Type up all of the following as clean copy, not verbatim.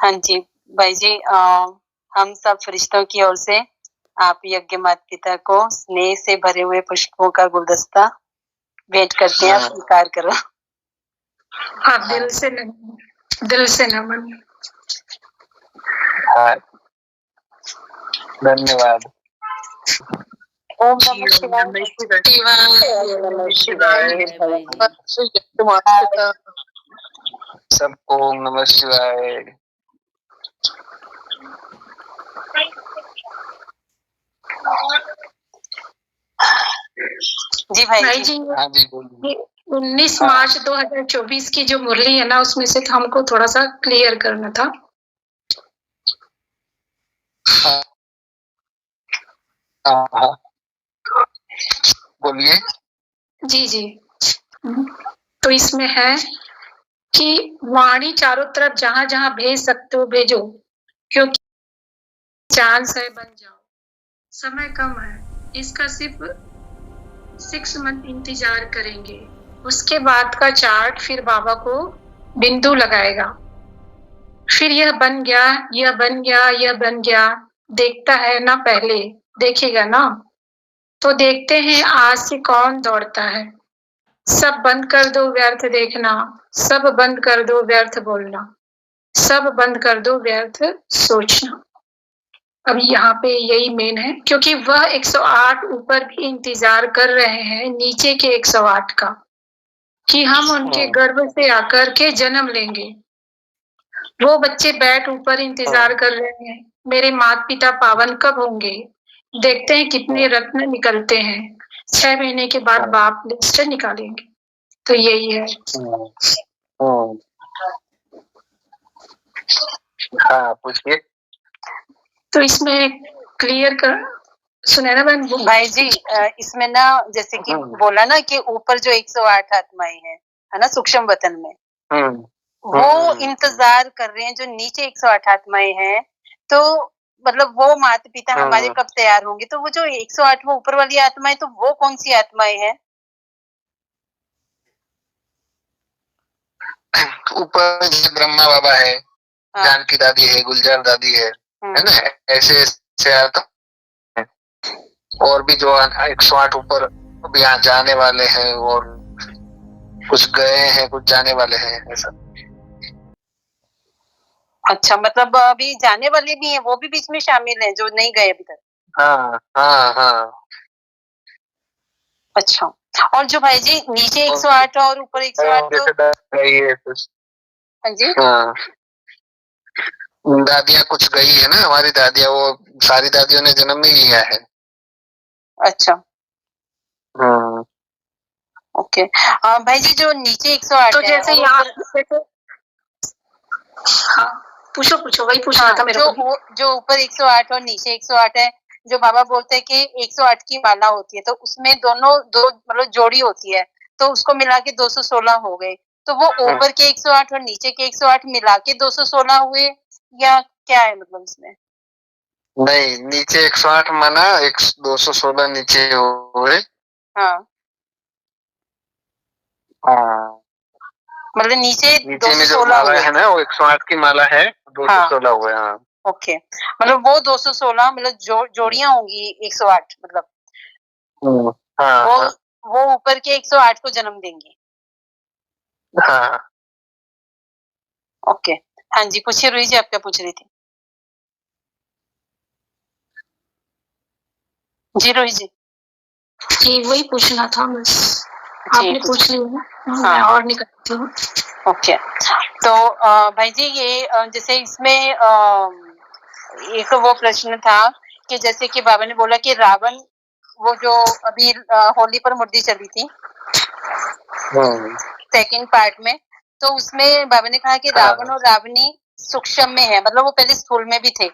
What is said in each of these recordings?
हाँ जी, भाई जी हम सब फरिश्तों की ओर से आप यज्ञ माता-पिता को स्नेह से भरे हुए पुष्पों का गुलदस्ता भेंट करते हैं, आप स्वीकार करो। हाँ, दिल से नमन। हाँ, धन्यवाद। ओम नमः शिवाय। सबको ओम नमः शिवाय। जी भाई जी। हाँ जी बोलिए। 19 मार्च 2024 की जो मुरली है ना, उसमें से हमको थोड़ा सा क्लियर करना था। हाँ, बोलिए। जी। तो इसमें है कि वाणी चारों तरफ जहां जहां भेज सकते हो भेजो, क्योंकि चांस है बन जाओ। समय कम है, इसका सिर्फ 6 मंथ इंतजार करेंगे। उसके बाद का चार्ट फिर बाबा को बिंदु लगाएगा। फिर यह बन गया, यह बन गया, यह बन गया। देखता है ना, पहले देखेगा ना। तो देखते हैं आज से कौन दौड़ता है। सब बंद कर दो व्यर्थ देखना, सब बंद कर दो व्यर्थ बोलना, सब बंद कर दो व्यर्थ सोचना। अब यहाँ पे यही मेन है, क्योंकि वह 108 ऊपर भी इंतजार कर रहे हैं नीचे के 108 का, कि हम उनके गर्भ से आकर के जन्म लेंगे। वो बच्चे बैठ ऊपर इंतजार कर रहे हैं, मेरे माता पिता पावन कब होंगे। देखते हैं कितने रत्न निकलते हैं, 6 महीने के बाद बाप लिस्ट निकालेंगे। तो यही है। हाँ, पूछिए। तो इसमें क्लियर कर सुनैना बहन। भाई जी इसमें ना जैसे कि बोला ना कि ऊपर जो 108 आत्माएं हैं, है ना, सूक्ष्म वतन में, वो इंतजार कर रहे हैं जो नीचे 108 आत्माएं हैं। तो मतलब वो माता पिता हमारे कब तैयार होंगे। तो वो जो 108 वो ऊपर वाली आत्माएं, तो वो कौन सी आत्माएं हैं? ऊपर ब्रह्मा बाबा है, जानकी दादी है, गुलजार दादी है ना, ऐसे ऐसे आत्मा है। और भी जो 108 ऊपर अभी यहाँ जाने वाले हैं, और कुछ गए हैं, कुछ जाने वाले हैं, ऐसा। अच्छा, मतलब अभी जाने वाले भी हैं, वो भी बीच में शामिल हैं जो नहीं गए अभी तक। हाँ। अच्छा, और जो भाई जी नीचे 108 और ऊपर 108 हाँ जी। दादियाँ कुछ गई है ना, हमारी दादियाँ, वो सारी दादियों ने जन्म नहीं लिया है। अच्छा। ओके। भाई जी जो नीचे 108 तो जैसे यहाँ पूछो वही पूछना था मेरे को। जो ऊपर 108 और नीचे 108 है, जो बाबा बोलते हैं कि 108 की माला होती है, तो उसमें दो मतलब जोड़ी होती है, तो उसको मिला के 216 हो गए। तो वो ऊपर के 108 और नीचे के 108 मिला के 216 हुए, या क्या है मतलब इसमें? नहीं, नीचे 108 माना, 216 नीचे हुए। हाँ, मतलब नीचे में जो माला है ना, वो 108 की माला है, 216 हुए। ओके, मतलब वो 216 मतलब जोड़ियां होंगी 108 मतलब। वो ऊपर के 108 को जन्म देंगे। ओके, हाँ जी, पूछिए रूही जी, आप क्या पूछ रही थी? जी रूही जी। जी वही पूछना था बस, आपने पूछ लिया। मैं और नहीं करती हूँ। ओके, तो भाई जी ये जैसे इसमें एक वो प्रश्न था कि जैसे कि बाबा ने बोला कि रावण, वो जो अभी होली पर मुर्दी चली थी सेकंड पार्ट में, तो उसमें बाबा ने कहा कि रावण और रावणी सूक्ष्म में है, मतलब वो पहले स्थूल में भी थे।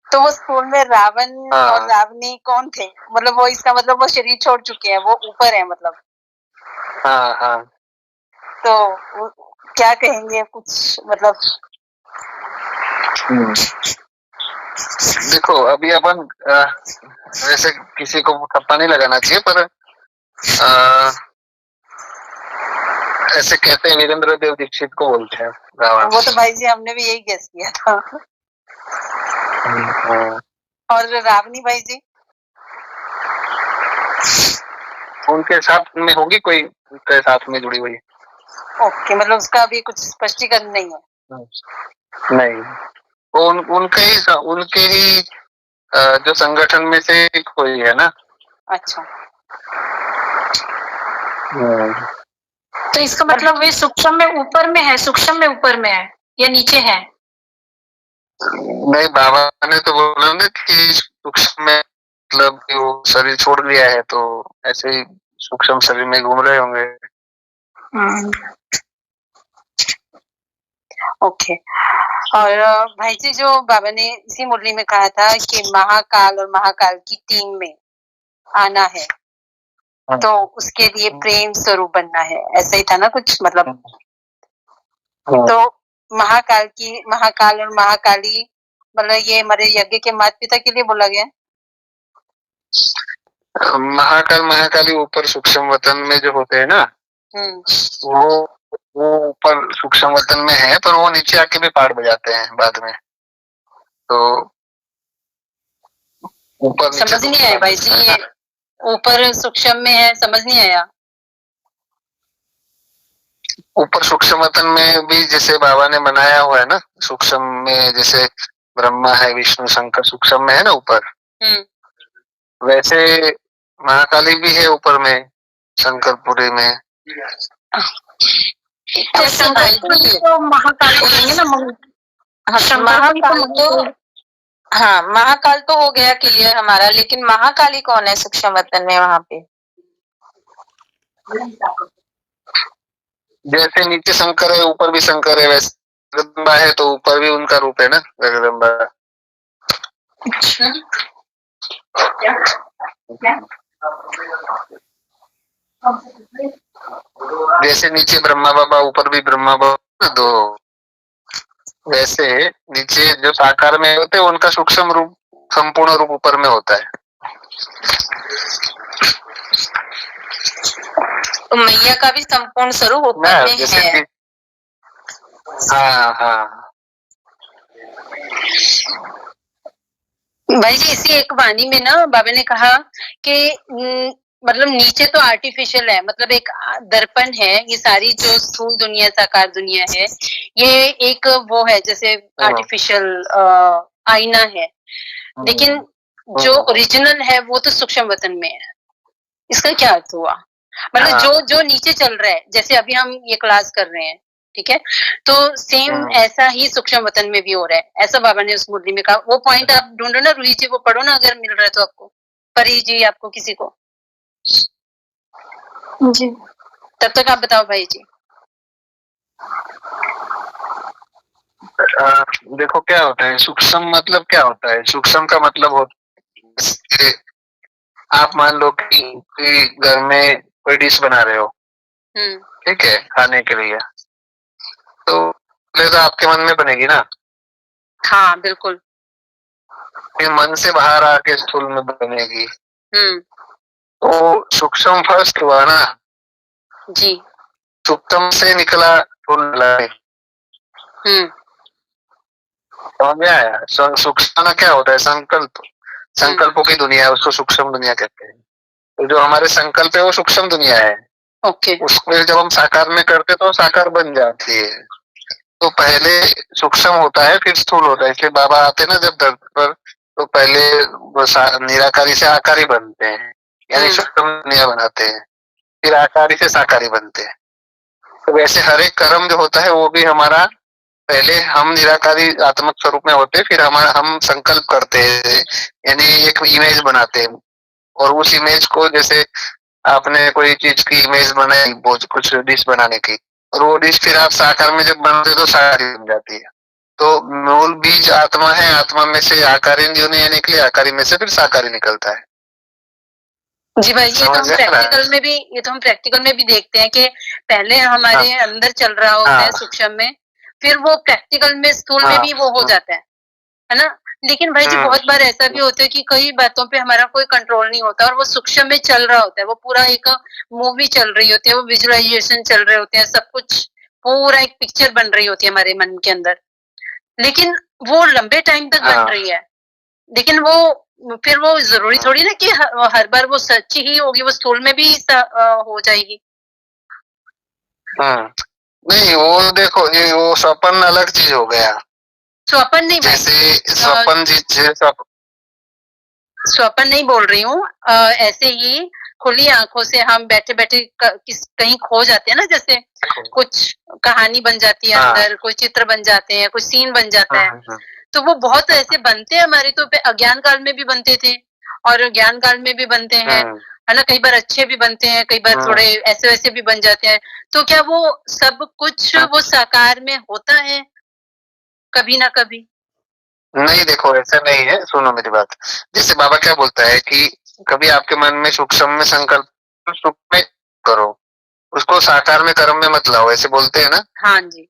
तो वो स्थूल में रावण और रावणी कौन थे? मतलब वो इसका मतलब वो शरीर छोड़ चुके हैं, वो ऊपर है मतलब। तो क्या कहेंगे कुछ मतलब? देखो अभी अपन वैसे किसी को ठप्पा नहीं लगाना चाहिए, पर ऐसे कहते हैं, वीरेंद्र देव दीक्षित को बोलते हैं रावण। वो तो भाई जी हमने भी यही गेस किया था। और रावणी भाई जी उनके साथ में होगी कोई, उनके साथ में जुड़ी हुई? ओके, मतलब उसका अभी कुछ स्पष्टीकरण नहीं है। नहीं, वो उनके ही जो संगठन में से कोई है ना। अच्छा, तो इसका मतलब वे सूक्ष्म में ऊपर में है, सूक्ष्म में ऊपर में है या नीचे है? नहीं, बाबा ने तो बोला ना कि सूक्ष्म में, मतलब वो शरीर छोड़ दिया है तो ऐसे ही सूक्ष्म शरीर में घूम रहे होंगे। ओके। और भाई जी जो बाबा ने इसी मुरली में कहा था कि महाकाल और महाकाल की टीम में आना है, तो उसके लिए प्रेम स्वरूप बनना है, ऐसा ही था ना कुछ, मतलब। तो महाकाल और महाकाली, मतलब ये हमारे यज्ञ के माता पिता के लिए बोला गया। महाकाल महाकाली ऊपर सूक्ष्म वतन में जो होते हैं ना, वो ऊपर सूक्ष्म वतन में है, पर वो नीचे आके भी पाठ बजाते हैं बाद में। तो ऊपर समझ नहीं आया भाई जी, ये ऊपर सूक्ष्म में है, समझ नहीं आया। ऊपर सूक्ष्म वतन में भी जैसे बाबा ने बनाया हुआ है ना, सूक्ष्म में जैसे ब्रह्मा है, विष्णु शंकर सूक्ष्म में है ना ऊपर, वैसे महाकाली भी है ऊपर में, शंकरपुरी में। तो महाकाल बोलेंगे ना, महाकाल तो, हाँ महाकाल तो हो गया क्लियर हमारा, लेकिन महाकाली कौन है सूक्ष्म वतन में वहाँ पे? जैसे नीचे शंकर है ऊपर भी शंकर है, वैसे जगदम्बा है तो ऊपर भी उनका रूप है ना, जगदम्बा। जैसे नीचे ब्रह्मा बाबा ऊपर भी ब्रह्मा बाबा, दो वैसे नीचे जो साकार में होते हैं उनका सूक्ष्म रूप, संपूर्ण रूप ऊपर में होता है। तो मैया का भी संपूर्ण स्वरूप ऊपर में है। हाँ। भाई जी इसी एक वाणी में ना बाबा ने कहा कि मतलब नीचे तो आर्टिफिशियल है, मतलब एक दर्पण है, ये सारी जो स्थूल दुनिया साकार दुनिया है, ये एक वो है जैसे आर्टिफिशियल आईना है, लेकिन जो ओरिजिनल है वो तो सूक्ष्म वतन में है। इसका क्या अर्थ हुआ? मतलब जो नीचे चल रहा है, जैसे अभी हम ये क्लास कर रहे हैं, ठीक है, तो सेम ऐसा ही सूक्ष्म वतन में भी हो रहा है, ऐसा बाबा ने उस मुरली में कहा। वो पॉइंट आप ढूंढो ना रूही जी, वो पढ़ो ना अगर मिल रहा है तो आपको, परी जी आपको किसी को जी। तब तक आप बताओ भाई जी। देखो क्या होता है सूक्ष्म, मतलब क्या होता है सूक्ष्म का मतलब होता है, आप मान लो कि घर में कोई डिश बना रहे हो, ठीक है, खाने के लिए, तो पहले तो आपके मन में बनेगी ना। हाँ बिल्कुल। फिर मन से बाहर आके स्थूल में बनेगी। तो सूक्ष्म फर्स्ट हुआ ना जी, सूक्ष्म से निकला स्थूल। समझ में आया? सूक्ष्म क्या होता है? संकल्प, संकल्पों की दुनिया है, उसको सूक्ष्म दुनिया कहते हैं। तो जो हमारे संकल्प है वो सूक्ष्म दुनिया है। ओके। उसमें जब हम साकार में करते तो साकार बन जाती है। तो पहले सूक्ष्म होता है फिर स्थूल होता है। इसलिए बाबा आते ना जब धरती पर, तो पहले वो निराकारी से आकारी बनते हैं, यानी सूक्ष्म दुनिया बनाते हैं, फिर आकारी से साकारी बनते हैं। तो वैसे हर एक कर्म जो होता है वो भी हमारा, पहले हम निराकारी आत्मक स्वरूप में होते, फिर हम संकल्प करते हैं, यानी एक इमेज बनाते हैं, और उस इमेज को, जैसे आपने कोई चीज की इमेज बनाई, कुछ डिश बनाने की, और वो डिश फिर आप साकार में जब बनाते तो साकारी बन जाती है। तो मूल बीज आत्मा है, आत्मा में से आकारी योनि निकली, आकारी में से फिर साकारी निकलता है। जी भाई, ये तो हम प्रैक्टिकल में भी देखते हैं कि पहले हमारे अंदर चल रहा होता है सूक्ष्म में, फिर वो प्रैक्टिकल में स्थूल में भी वो हो जाता है ना। लेकिन भाई जी बहुत बार ऐसा भी होता है कि कई बातों पे हमारा कोई कंट्रोल नहीं होता और वो सूक्ष्म में चल रहा होता है, वो पूरा एक मूवी चल रही होती है, वो विजुअलाइजेशन चल रहे होते हैं, सब कुछ पूरा एक पिक्चर बन रही होती है हमारे मन के अंदर, लेकिन वो लंबे टाइम तक बन रही है, लेकिन वो फिर वो जरूरी थोड़ी ना कि हर बार वो सच्ची ही होगी, वो स्थूल में भी हो जाएगी। नहीं वो देखो, ये वो स्वप्न अलग चीज हो गया। स्वप्न नहीं, जैसे स्वप्न नहीं बोल रही हूँ, ऐसे ही खुली आंखों से हम बैठे बैठे कहीं खो जाते हैं ना, जैसे कुछ कहानी बन जाती है अंदर, कोई चित्र बन जाते हैं, कुछ सीन बन जाता है, तो वो बहुत ऐसे बनते हैं हमारे, तो अज्ञान काल में भी बनते थे और ज्ञान काल में भी बनते हैं, है ना, कई बार अच्छे भी बनते हैं, कई बार थोड़े ऐसे वैसे भी बन जाते हैं, तो क्या वो सब कुछ वो साकार में होता है कभी ना कभी? नहीं, देखो ऐसा नहीं है, सुनो मेरी बात। जैसे बाबा क्या बोलता है कि कभी आपके मन में सूक्ष्म में संकल्प, सुख में करो, उसको साकार में कर्म में मत लाओ, ऐसे बोलते हैं ना। हाँ जी।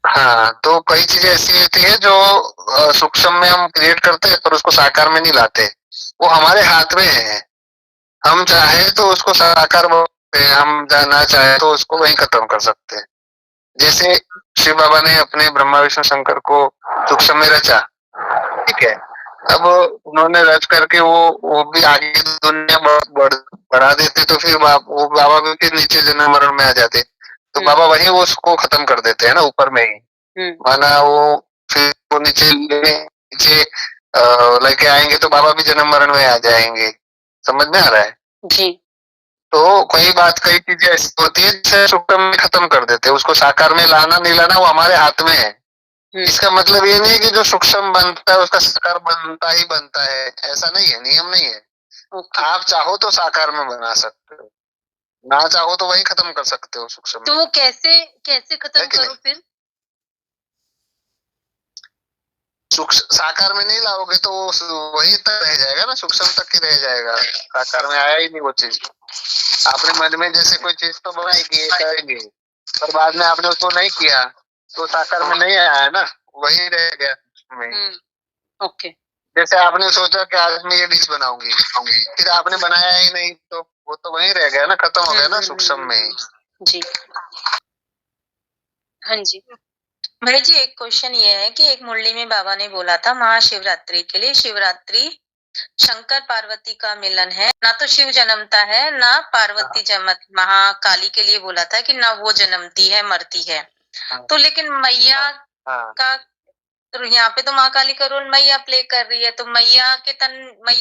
हाँ, तो कई चीजें ऐसी होती है जो सूक्ष्म में हम क्रिएट करते हैं पर उसको साकार में नहीं लाते, वो हमारे हाथ में है। हम चाहे तो उसको साकार बनाते हैं, हम ना चाहे तो उसको वहीं खत्म कर सकते हैं। जैसे शिव बाबा ने अपने ब्रह्मा विष्णु शंकर को सूक्ष्म में रचा, ठीक है, अब उन्होंने रच करके वो भी आगे दुनिया बढ़ा देते, तो फिर वो बाबा भी फिर नीचे जन्म मरण में आ जाते, तो बाबा वही वो उसको खत्म कर देते हैं ना, ऊपर में ही। माना वो फिर वो नीचे लेके आएंगे तो बाबा भी जन्म मरण में आ जाएंगे, समझ में आ रहा है जी। तो कई चीजें ऐसी होती है जिसे सूक्ष्म में खत्म कर देते हैं, उसको साकार में लाना नहीं लाना वो हमारे हाथ में है। इसका मतलब ये नहीं कि जो सूक्ष्म बनता है उसका साकार बनता है, ऐसा नहीं है, नियम नहीं है। आप चाहो तो साकार में बना सकते हो, ना चाहो तो वही खत्म कर सकते हो सूक्ष्म। तो वो कैसे कैसे खत्म करो फिर? साकार में नहीं लाओगे तो वही तक रह जाएगा ना, सूक्ष्म तक ही रह जाएगा, साकार में आया ही नहीं वो चीज। आपने मन में जैसे कोई चीज तो बनाएगी करेंगे, पर बाद में आपने उसको नहीं किया तो साकार में नहीं आया ना, वही रह गया। ओके। जैसे आपने सोचा कि आज मैं ये डिश बनाऊंगी, फिर आपने बनाया ही नहीं तो वो तो वही रह गया ना, खत्म हो गया ना सूक्ष्म में जी। हाँ जी भाई जी, एक क्वेश्चन ये है कि एक मुरली में बाबा ने बोला था महाशिवरात्रि के लिए, शिवरात्रि शंकर पार्वती का मिलन है, ना तो शिव जन्मता है ना पार्वती महाकाली के लिए बोला था कि ना वो जन्मती है मरती है। तो लेकिन मैया का तो यहाँ पे तो महाकाली का रोल मैया प्ले कर रही है, तो मैया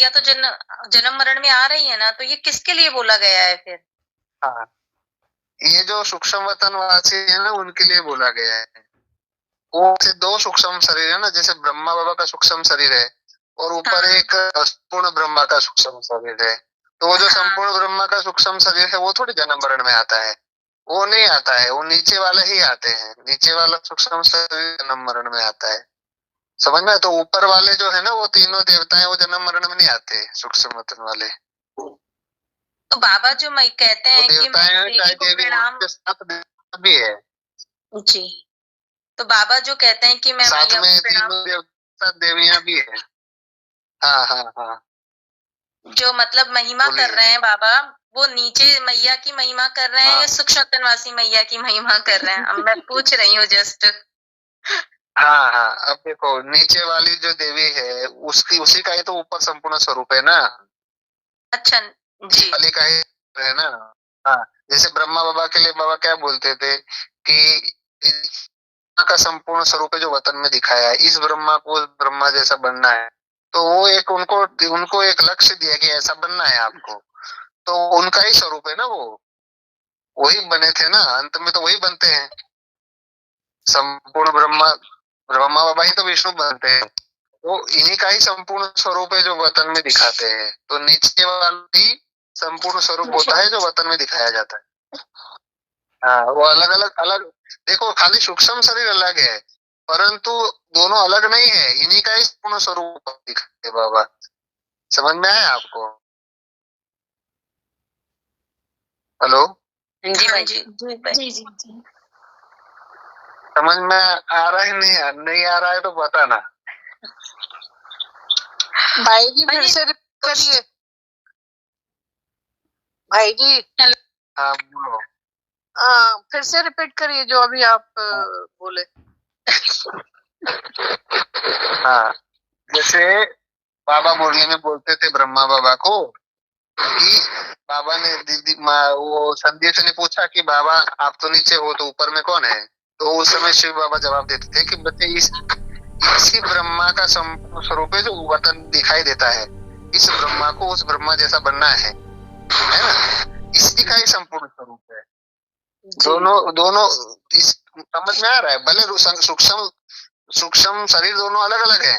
तो जन्म मरण में आ रही है ना, तो ये किसके लिए बोला गया है फिर? हाँ, ये जो सूक्ष्म वतन वासी है ना उनके लिए बोला गया है। वो से दो सूक्ष्म शरीर है ना, जैसे ब्रह्मा बाबा का सूक्ष्म शरीर है और ऊपर एक संपूर्ण ब्रह्मा का सूक्ष्म शरीर है, तो वो जो संपूर्ण ब्रह्मा का सूक्ष्म शरीर है वो थोड़ी जन्म मरण में आता है, वो नहीं आता है, वो नीचे वाले ही आते हैं, नीचे वाला सूक्ष्म शरीर जन्म मरण में आता है, समझ में? तो ऊपर वाले जो है ना वो तीनों देवताएं वो जन्म मरण में नहीं आते, सूक्ष्म वतन वाले। तो बाबा जो मैं कहते हैं कि मैं भी है जी, तो बाबा जो कहते हैं कि मैं साथ में तीनों देवता देवियां भी है। हाँ हाँ हाँ, जो मतलब महिमा कर रहे हैं बाबा, वो नीचे मैया की महिमा कर रहे हैं या सूक्ष्मवासी मैया की महिमा कर रहे हैं? अब मैं पूछ रही हूँ जस्ट। हाँ हाँ, अब देखो नीचे वाली जो देवी है उसी का ही तो ऊपर संपूर्ण स्वरूप है ना। अच्छा जी, वाली का ही है ना। हाँ, जैसे ब्रह्मा बाबा के लिए बाबा क्या बोलते थे कि का संपूर्ण स्वरूप है जो वतन में दिखाया है, इस ब्रह्मा को ब्रह्मा जैसा बनना है, तो वो एक उनको एक लक्ष्य दिया कि ऐसा बनना है आपको, तो उनका ही स्वरूप है ना, वो वही बने थे ना, अंत में तो वही बनते हैं संपूर्ण ब्रह्मा बाबा ही तो विष्णु बनते हैं, वो इन्हीं का ही संपूर्ण स्वरूप है जो वतन में दिखाते हैं, तो नीचे वाला ही संपूर्ण स्वरूप होता है जो वतन में दिखाया जाता है। हाँ, वो अलग देखो, खाली सूक्ष्म शरीर अलग है परंतु दोनों अलग नहीं है, इन्हीं का ही पूर्ण स्वरूप दिखाते बाबा, समझ में आया आपको? हेलो जी भाई जी जी जी, समझ में आ रहा है? नहीं आ रहा है तो बताना। भाई जी फिर से रिपीट करिए। भाई जी हाँ बोलो। फिर से रिपीट करिए जो अभी आप बोले। हाँ, जैसे बाबा मुरली में बोलते थे ब्रह्मा बाबा को कि बाबा ने दीदी वो संदेश ने पूछा कि बाबा आप तो नीचे हो तो ऊपर में कौन है, तो उस समय शिव बाबा जवाब देते थे कि बच्चे इसी ब्रह्मा का संपूर्ण स्वरूप है जो वतन दिखाई देता है, इस ब्रह्मा को उस ब्रह्मा जैसा बनना है ना, इसी का ही संपूर्ण स्वरूप है। दोनों समझ में आ रहा है, भले सूक्ष्म शरीर दोनों अलग अलग है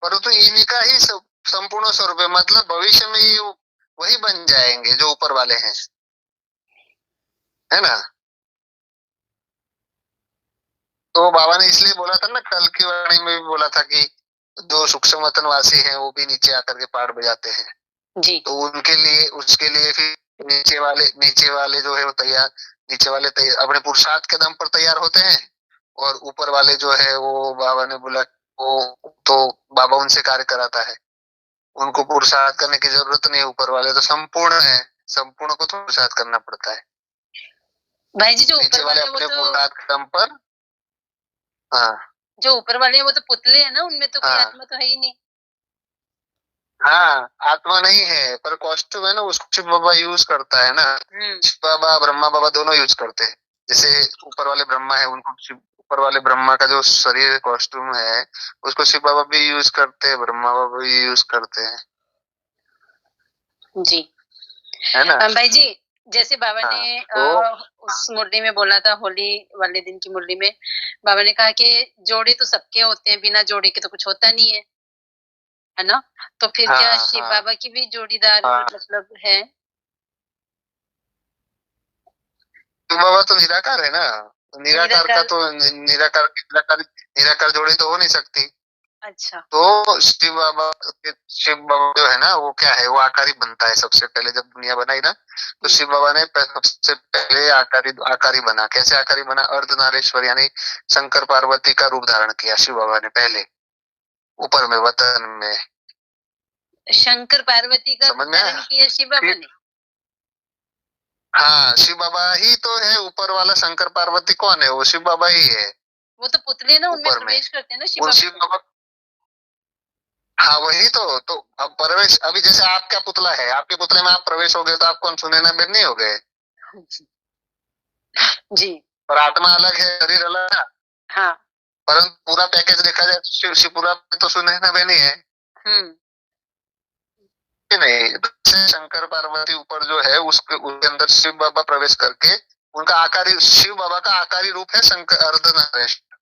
परंतु इन्हीं का ही संपूर्ण स्वरूप है। मतलब भविष्य में ये वही बन जाएंगे जो ऊपर वाले हैं, है ना। तो बाबा ने इसलिए बोला था ना, कल की वाणी में भी बोला था कि जो सूक्ष्म वतनवासी हैं वो भी नीचे आकर के पहाड़ बजाते हैं जी। तो उनके लिए उसके लिए फिर नीचे वाले जो है वो नीचे वाले अपने पुरुषार्थ के दम पर तैयार होते हैं, और ऊपर वाले जो है वो बाबा ने बोला वो तो बाबा उनसे कार्य कराता है, उनको पुरुषार्थ करने की जरूरत नहीं है। ऊपर वाले तो संपूर्ण है, संपूर्ण को तो पुरुषार्थ करना पड़ता है। भाई जी जो नीचे ऊपर वाले वाले अपने पुरुषार्थ के दम पर, हाँ जो ऊपर वाले हैं वो तो पुतले हैं ना, उनमें तो कोई हाँ आत्मा तो है ही नहीं। हाँ, आत्मा नहीं है पर कॉस्ट्यूम है ना, उसको शिव बाबा यूज करता है ना। शिव बाबा ब्रह्मा बाबा दोनों यूज करते हैं। जैसे ऊपर वाले ब्रह्मा है उनको ऊपर वाले ब्रह्मा का जो शरीर कॉस्ट्यूम है उसको शिव बाबा भी यूज करते हैं, ब्रह्मा बाबा भी यूज करते हैं जी, है ना। भाई जी जैसे बाबा ने उस मुरली में बोला था, होली वाले दिन की मुरली में बाबा ने कहा कि जोड़े तो सबके होते हैं, बिना जोड़े के तो कुछ होता नहीं है ना। तो फिर क्या शिव बाबा की भी जोड़ीदार मतलब है? शिव बाबा तो निराकार है ना, निराकार का तो निराकार जोड़ी तो हो नहीं सकती। अच्छा। तो शिव बाबा जो है ना वो क्या है, वो आकारी बनता है। सबसे पहले जब दुनिया बनाई ना तो शिव बाबा ने सबसे पहले आकारी बना। कैसे आकारी बना? अर्धनारीश्वर यानी शंकर पार्वती का रूप धारण किया शिव बाबा ने पहले ऊपर में वतन में। शंकर पार्वती का धारण किया शिव बाबा ने? हाँ, शिव बाबा ही तो है ऊपर वाला। शंकर पार्वती कौन है? वो शिव बाबा ही है। वो तो पुतले ना, उनमें प्रवेश करते हैं ना शिव बाबा। हाँ वही तो अब प्रवेश, अभी जैसे आपका पुतला है, आपके पुतले में आप प्रवेश हो गए तो आप कौन सुनैना बेन नहीं हो गए जी। पर आत्मा अलग है, शरीर अलग है। हाँ। परंतु पूरा पैकेज देखा जाए तो शिवपुरा तो सुनैना बेन ही है। नहीं, शंकर पार्वती ऊपर जो है उसके अंदर शिव बाबा प्रवेश करके उनका आकारी, शिव बाबा का आकारी रूप है शंकर अर्धनारीश्वर।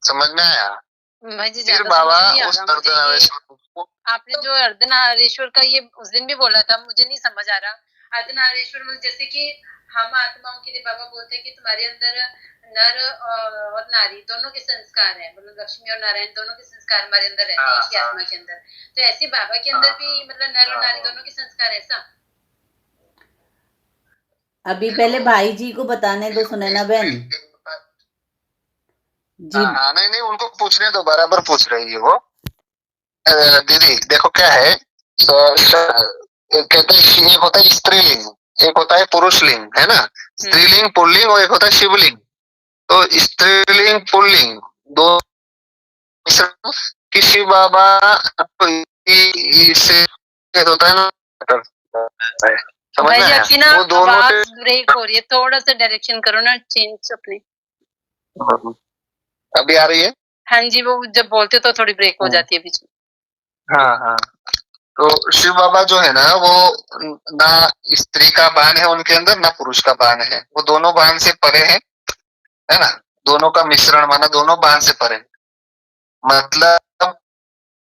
समझ में आया? फिर बाबा उस अर्धनारीश्वर, आपने जो अर्धनारीश्वर का ये उस दिन भी बोला था, मुझे नहीं समझ आ रहा। अर्धनारीश्वर में जैसे कि हम आत्माओं के लिए बाबा बोलते हैं कि तुम्हारे अंदर नर और नारी दोनों के संस्कार हैं, मतलब लक्ष्मी और नारायण दोनों के संस्कार हमारे अंदर रहते हैं एक आत्मा के अंदर। तो ऐसे बाबा के अंदर भी मतलब नर और नारी दोनों के संस्कार ऐसा? अभी पहले भाई जी को बताने दो सुनैना बहन जी। नहीं उनको पूछने दो, बराबर पूछ रही है वो। दीदी देखो क्या है, कहते हैं एक होता है स्त्रीलिंग, एक होता है पुरुष लिंग, है ना। स्त्रीलिंग पुल्लिंग और एक होता है शिवलिंग। तो स्त्रीलिंग पुल्लिंग दो किसी बाबा इससे होता है ना। भाई जी आपकी ना आवाज ब्रेक हो रही है, थोड़ा सा डायरेक्शन करो ना चेंज अपने। अभी आ रही है? हाँ जी, वो जब बोलते तो थोड़ी ब्रेक हो जाती है बीच में। हाँ तो शिव बाबा जो है ना वो ना स्त्री का बाण है उनके अंदर, ना पुरुष का बाण है। वो दोनों बाण से परे है ना। दोनों का मिश्रण माना, दोनों बाण से परे। मतलब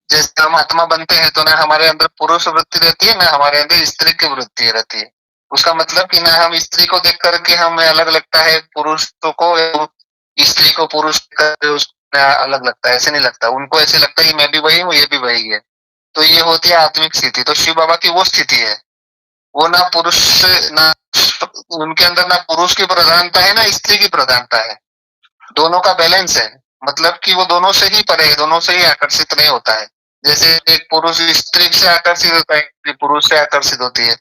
जैसे हम आत्मा बनते हैं तो ना हमारे अंदर पुरुष वृत्ति रहती है, ना हमारे अंदर स्त्री की वृत्ति रहती है। उसका मतलब कि ना हम स्त्री को देख करके हमें अलग लगता है पुरुषों को, स्त्री को पुरुष अलग लगता है, ऐसे नहीं लगता। उनको ऐसे लगता है मैं भी वही हूँ, ये भी वही है। तो ये होती है आत्मिक स्थिति। तो शिव बाबा की वो स्थिति है, वो ना पुरुष ना उनके अंदर ना पुरुष की प्रधानता है ना स्त्री की प्रधानता है, दोनों का बैलेंस है। मतलब कि वो दोनों से ही परे है, दोनों से ही आकर्षित नहीं होता है। जैसे एक पुरुष स्त्री से आकर्षित होता है, स्त्री पुरुष से आकर्षित होती है,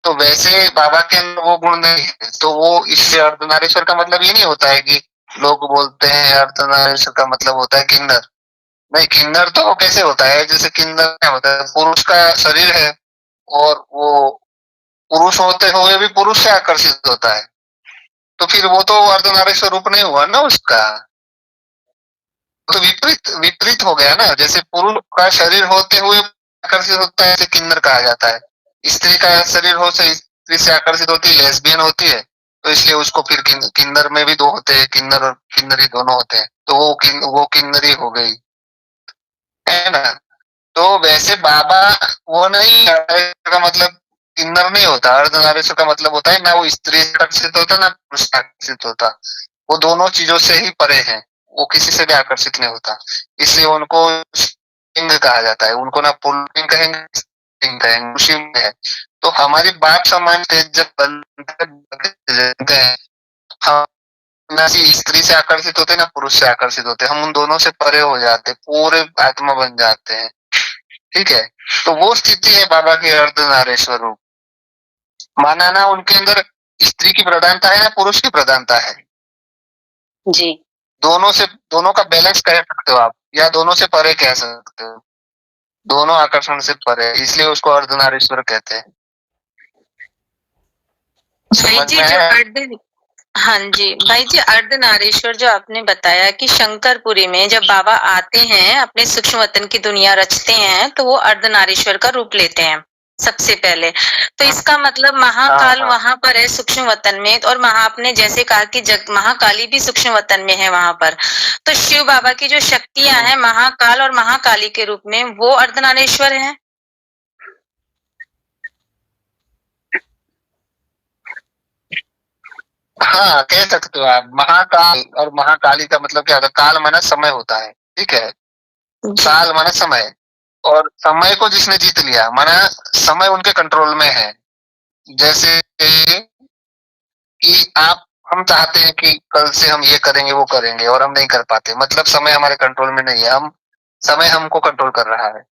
तो वैसे बाबा के अंदर वो गुण नहीं है। तो वो इससे अर्धनारीश्वर का मतलब ये नहीं होता है कि लोग बोलते हैं अर्धनारीश्वर का मतलब होता है किन्नर। नहीं, किन्नर तो कैसे होता है, जैसे किन्नर क्या होता है, पुरुष का शरीर है और वो पुरुष होते हुए भी पुरुष से आकर्षित होता है, तो फिर वो तो अर्धनारीश्वर रूप नहीं हुआ ना उसका, तो विपरीत विपरीत हो गया ना। जैसे पुरुष का शरीर होते हुए आकर्षित होता है, इसे किन्नर कहा जाता है। स्त्री का शरीर हो से स्त्री से आकर्षित होती है, लेस्बियन होती है, तो इसलिए उसको फिर किन्नर में भी दो होते हैं, किन्नर और किन्नरी दोनों होते हैं, तो वो किन्नरी हो गई, है ना। तो वैसे बाबा वो नहीं, का मतलब किन्नर नहीं होता। अर्धनारीश्वर का मतलब होता है ना वो स्त्री से आकर्षित होता ना पुरुष से आकर्षित होता, वो दोनों चीजों से ही परे है, वो किसी से भी आकर्षित नहीं होता, इसलिए उनको सिंह कहा जाता है। उनको ना पुल्लिंग कहेंगे, सिंह कहेंगे, शिव है। तो हमारी बात समान जब बनते हैं हम, ना स्त्री से आकर्षित होते ना पुरुष से आकर्षित होते, हम उन दोनों से परे हो जाते, पूरे आत्मा बन जाते हैं, ठीक है। तो वो स्थिति है बाबा के अर्धनारीश्वर रूप। माना ना उनके अंदर स्त्री की प्रधानता है ना पुरुष की प्रधानता है जी। दोनों का बैलेंस कह सकते हो आप, या दोनों से परे कह सकते हो, दोनों आकर्षण से परे, इसलिए उसको अर्धनारीश्वर कहते हैं। भाई समझ जी में जो आया? हाँ जी भाई जी, अर्धनारीश्वर जो आपने बताया कि शंकरपुरी में जब बाबा आते हैं अपने सूक्ष्म वतन की दुनिया रचते हैं तो वो अर्धनारीश्वर का रूप लेते हैं सबसे पहले। तो इसका मतलब महाकाल वहां पर है सूक्ष्म वतन में, और आपने जैसे कहा कि महाकाली भी सूक्ष्म वतन में है वहां पर। तो शिव बाबा की जो शक्तियां हैं महाकाल और महाकाली के रूप में, वो अर्धनारीश्वर है। हाँ, कह सकते हो आप। महाकाल और महाकाली का मतलब क्या होता है, काल माना समय होता है, ठीक है। काल माना समय, और समय को जिसने जीत लिया माना समय उनके कंट्रोल में है। जैसे कि हम चाहते हैं कि कल से हम ये करेंगे वो करेंगे और हम नहीं कर पाते, मतलब समय हमारे कंट्रोल में नहीं है, समय हमको कंट्रोल कर रहा है।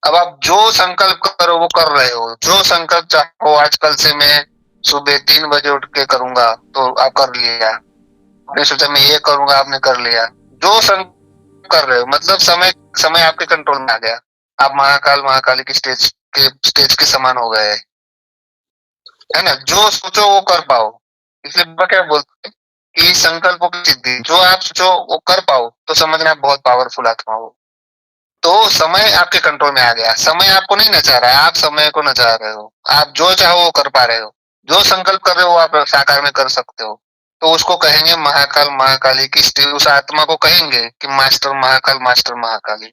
अब आप जो संकल्प करो वो कर रहे हो, जो संकल्प चाहो आज कल से मैं सुबह 3 बजे उठ के करूंगा, तो आप कर लिया। आपने सोचा मैं ये करूंगा, आपने कर लिया। जो संकल्प कर रहे हो मतलब समय समय आपके कंट्रोल में आ गया, आप महाकाल महाकाली की स्टेज के समान हो गए, है ना। जो सोचो वो कर पाओ, इसलिए बाबा क्या बोलते हैं कि संकल्पों की सिद्धि, जो आप सोचो वो कर पाओ, तो समझना आप बहुत पावरफुल आत्मा हो। तो समय आपके कंट्रोल में आ गया, समय आपको नहीं नचा रहा है, आप समय को नचा रहे हो। आप जो चाहो वो कर पा रहे हो, जो संकल्प कर रहे हो आप साकार में कर सकते हो। तो उसको कहेंगे महाकाल महाकाली की स्थिति, उस आत्मा को कहेंगे कि मास्टर महाकाल मास्टर महाकाली।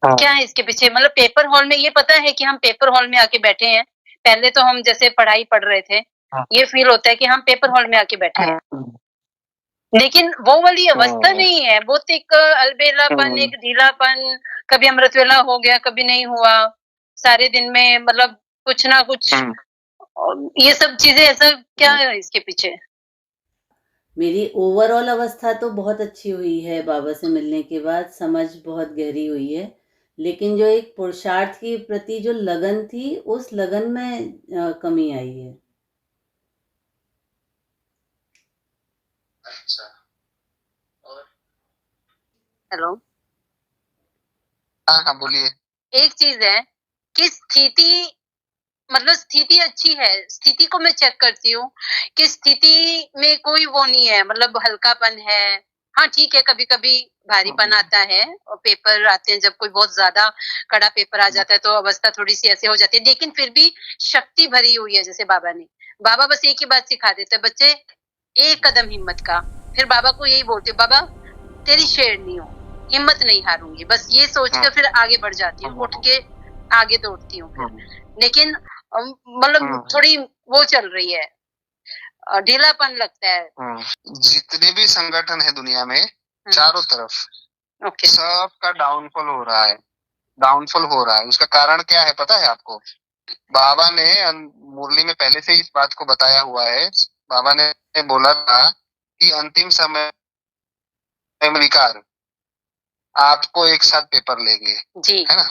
क्या है इसके पीछे, मतलब पेपर हॉल में ये पता है कि हम पेपर हॉल में आके बैठे हैं। पहले तो हम जैसे पढ़ाई पढ़ रहे थे, ये फील होता है कि हम पेपर हॉल में आके बैठे हैं, लेकिन वो वाली अवस्था नहीं है। वो तो एक अलबेलापन, एक ढीलापन, कभी अमृत वेला हो गया कभी नहीं हुआ, सारे दिन में मतलब कुछ ना कुछ, ये सब चीजें। ऐसा क्या है इसके पीछे? मेरी ओवरऑल अवस्था तो बहुत अच्छी हुई है, बाबा से मिलने के बाद समझ बहुत गहरी हुई है, लेकिन जो एक पुरुषार्थ के प्रति जो लगन थी उस लगन में कमी आई है। अच्छा, और हेलो, हाँ हाँ बोलिए। एक चीज है कि स्थिति, मतलब स्थिति अच्छी है, स्थिति को मैं चेक करती हूँ कि स्थिति में कोई वो नहीं है, मतलब हल्कापन है। हाँ ठीक है, कभी कभी भारीपन आता है और पेपर आते हैं, जब कोई बहुत ज्यादा कड़ा पेपर आ जाता है तो अवस्था थोड़ी सी ऐसे हो जाती है, लेकिन फिर भी शक्ति भरी हुई है। जैसे बाबा बस एक ही बात सिखा देते हैं, बच्चे एक कदम हिम्मत का। फिर बाबा को यही बोलते, बाबा तेरी शेरनी हो, हिम्मत नहीं हारूंगी, बस ये सोच कर फिर आगे बढ़ जाती हूँ, उठ के आगे दौड़ती हूँ। लेकिन मतलब थोड़ी वो चल रही है, ढीलापन लगता है। जितने भी संगठन है दुनिया में चारों तरफ, सबका डाउनफॉल हो रहा है, डाउनफॉल हो रहा है। उसका कारण क्या है पता है आपको? बाबा ने मुरली में पहले से इस बात को बताया हुआ है। बाबा ने बोला था कि अंतिम समय विकार आपको एक साथ पेपर लेंगे, जी है ना?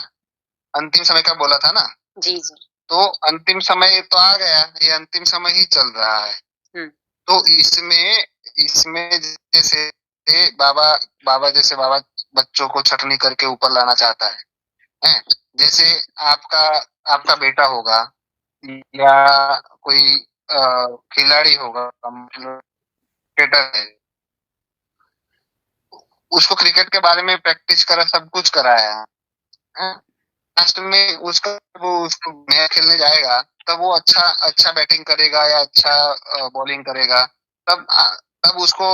अंतिम समय का बोला था ना, जी जी तो अंतिम समय तो आ गया, ये अंतिम समय ही चल रहा है। तो इसमें इसमें जैसे बाबा बाबा जैसे बाबा बच्चों को छटनी करके ऊपर लाना चाहता है? जैसे आपका आपका बेटा होगा या कोई खिलाड़ी होगा, क्रिकेटर है, उसको क्रिकेट के बारे में प्रैक्टिस करा, सब कुछ कराया है। लास्ट में उसका वो उसको मैच खेलने जाएगा तब वो अच्छा अच्छा बैटिंग करेगा या अच्छा बॉलिंग करेगा, तब तब उसको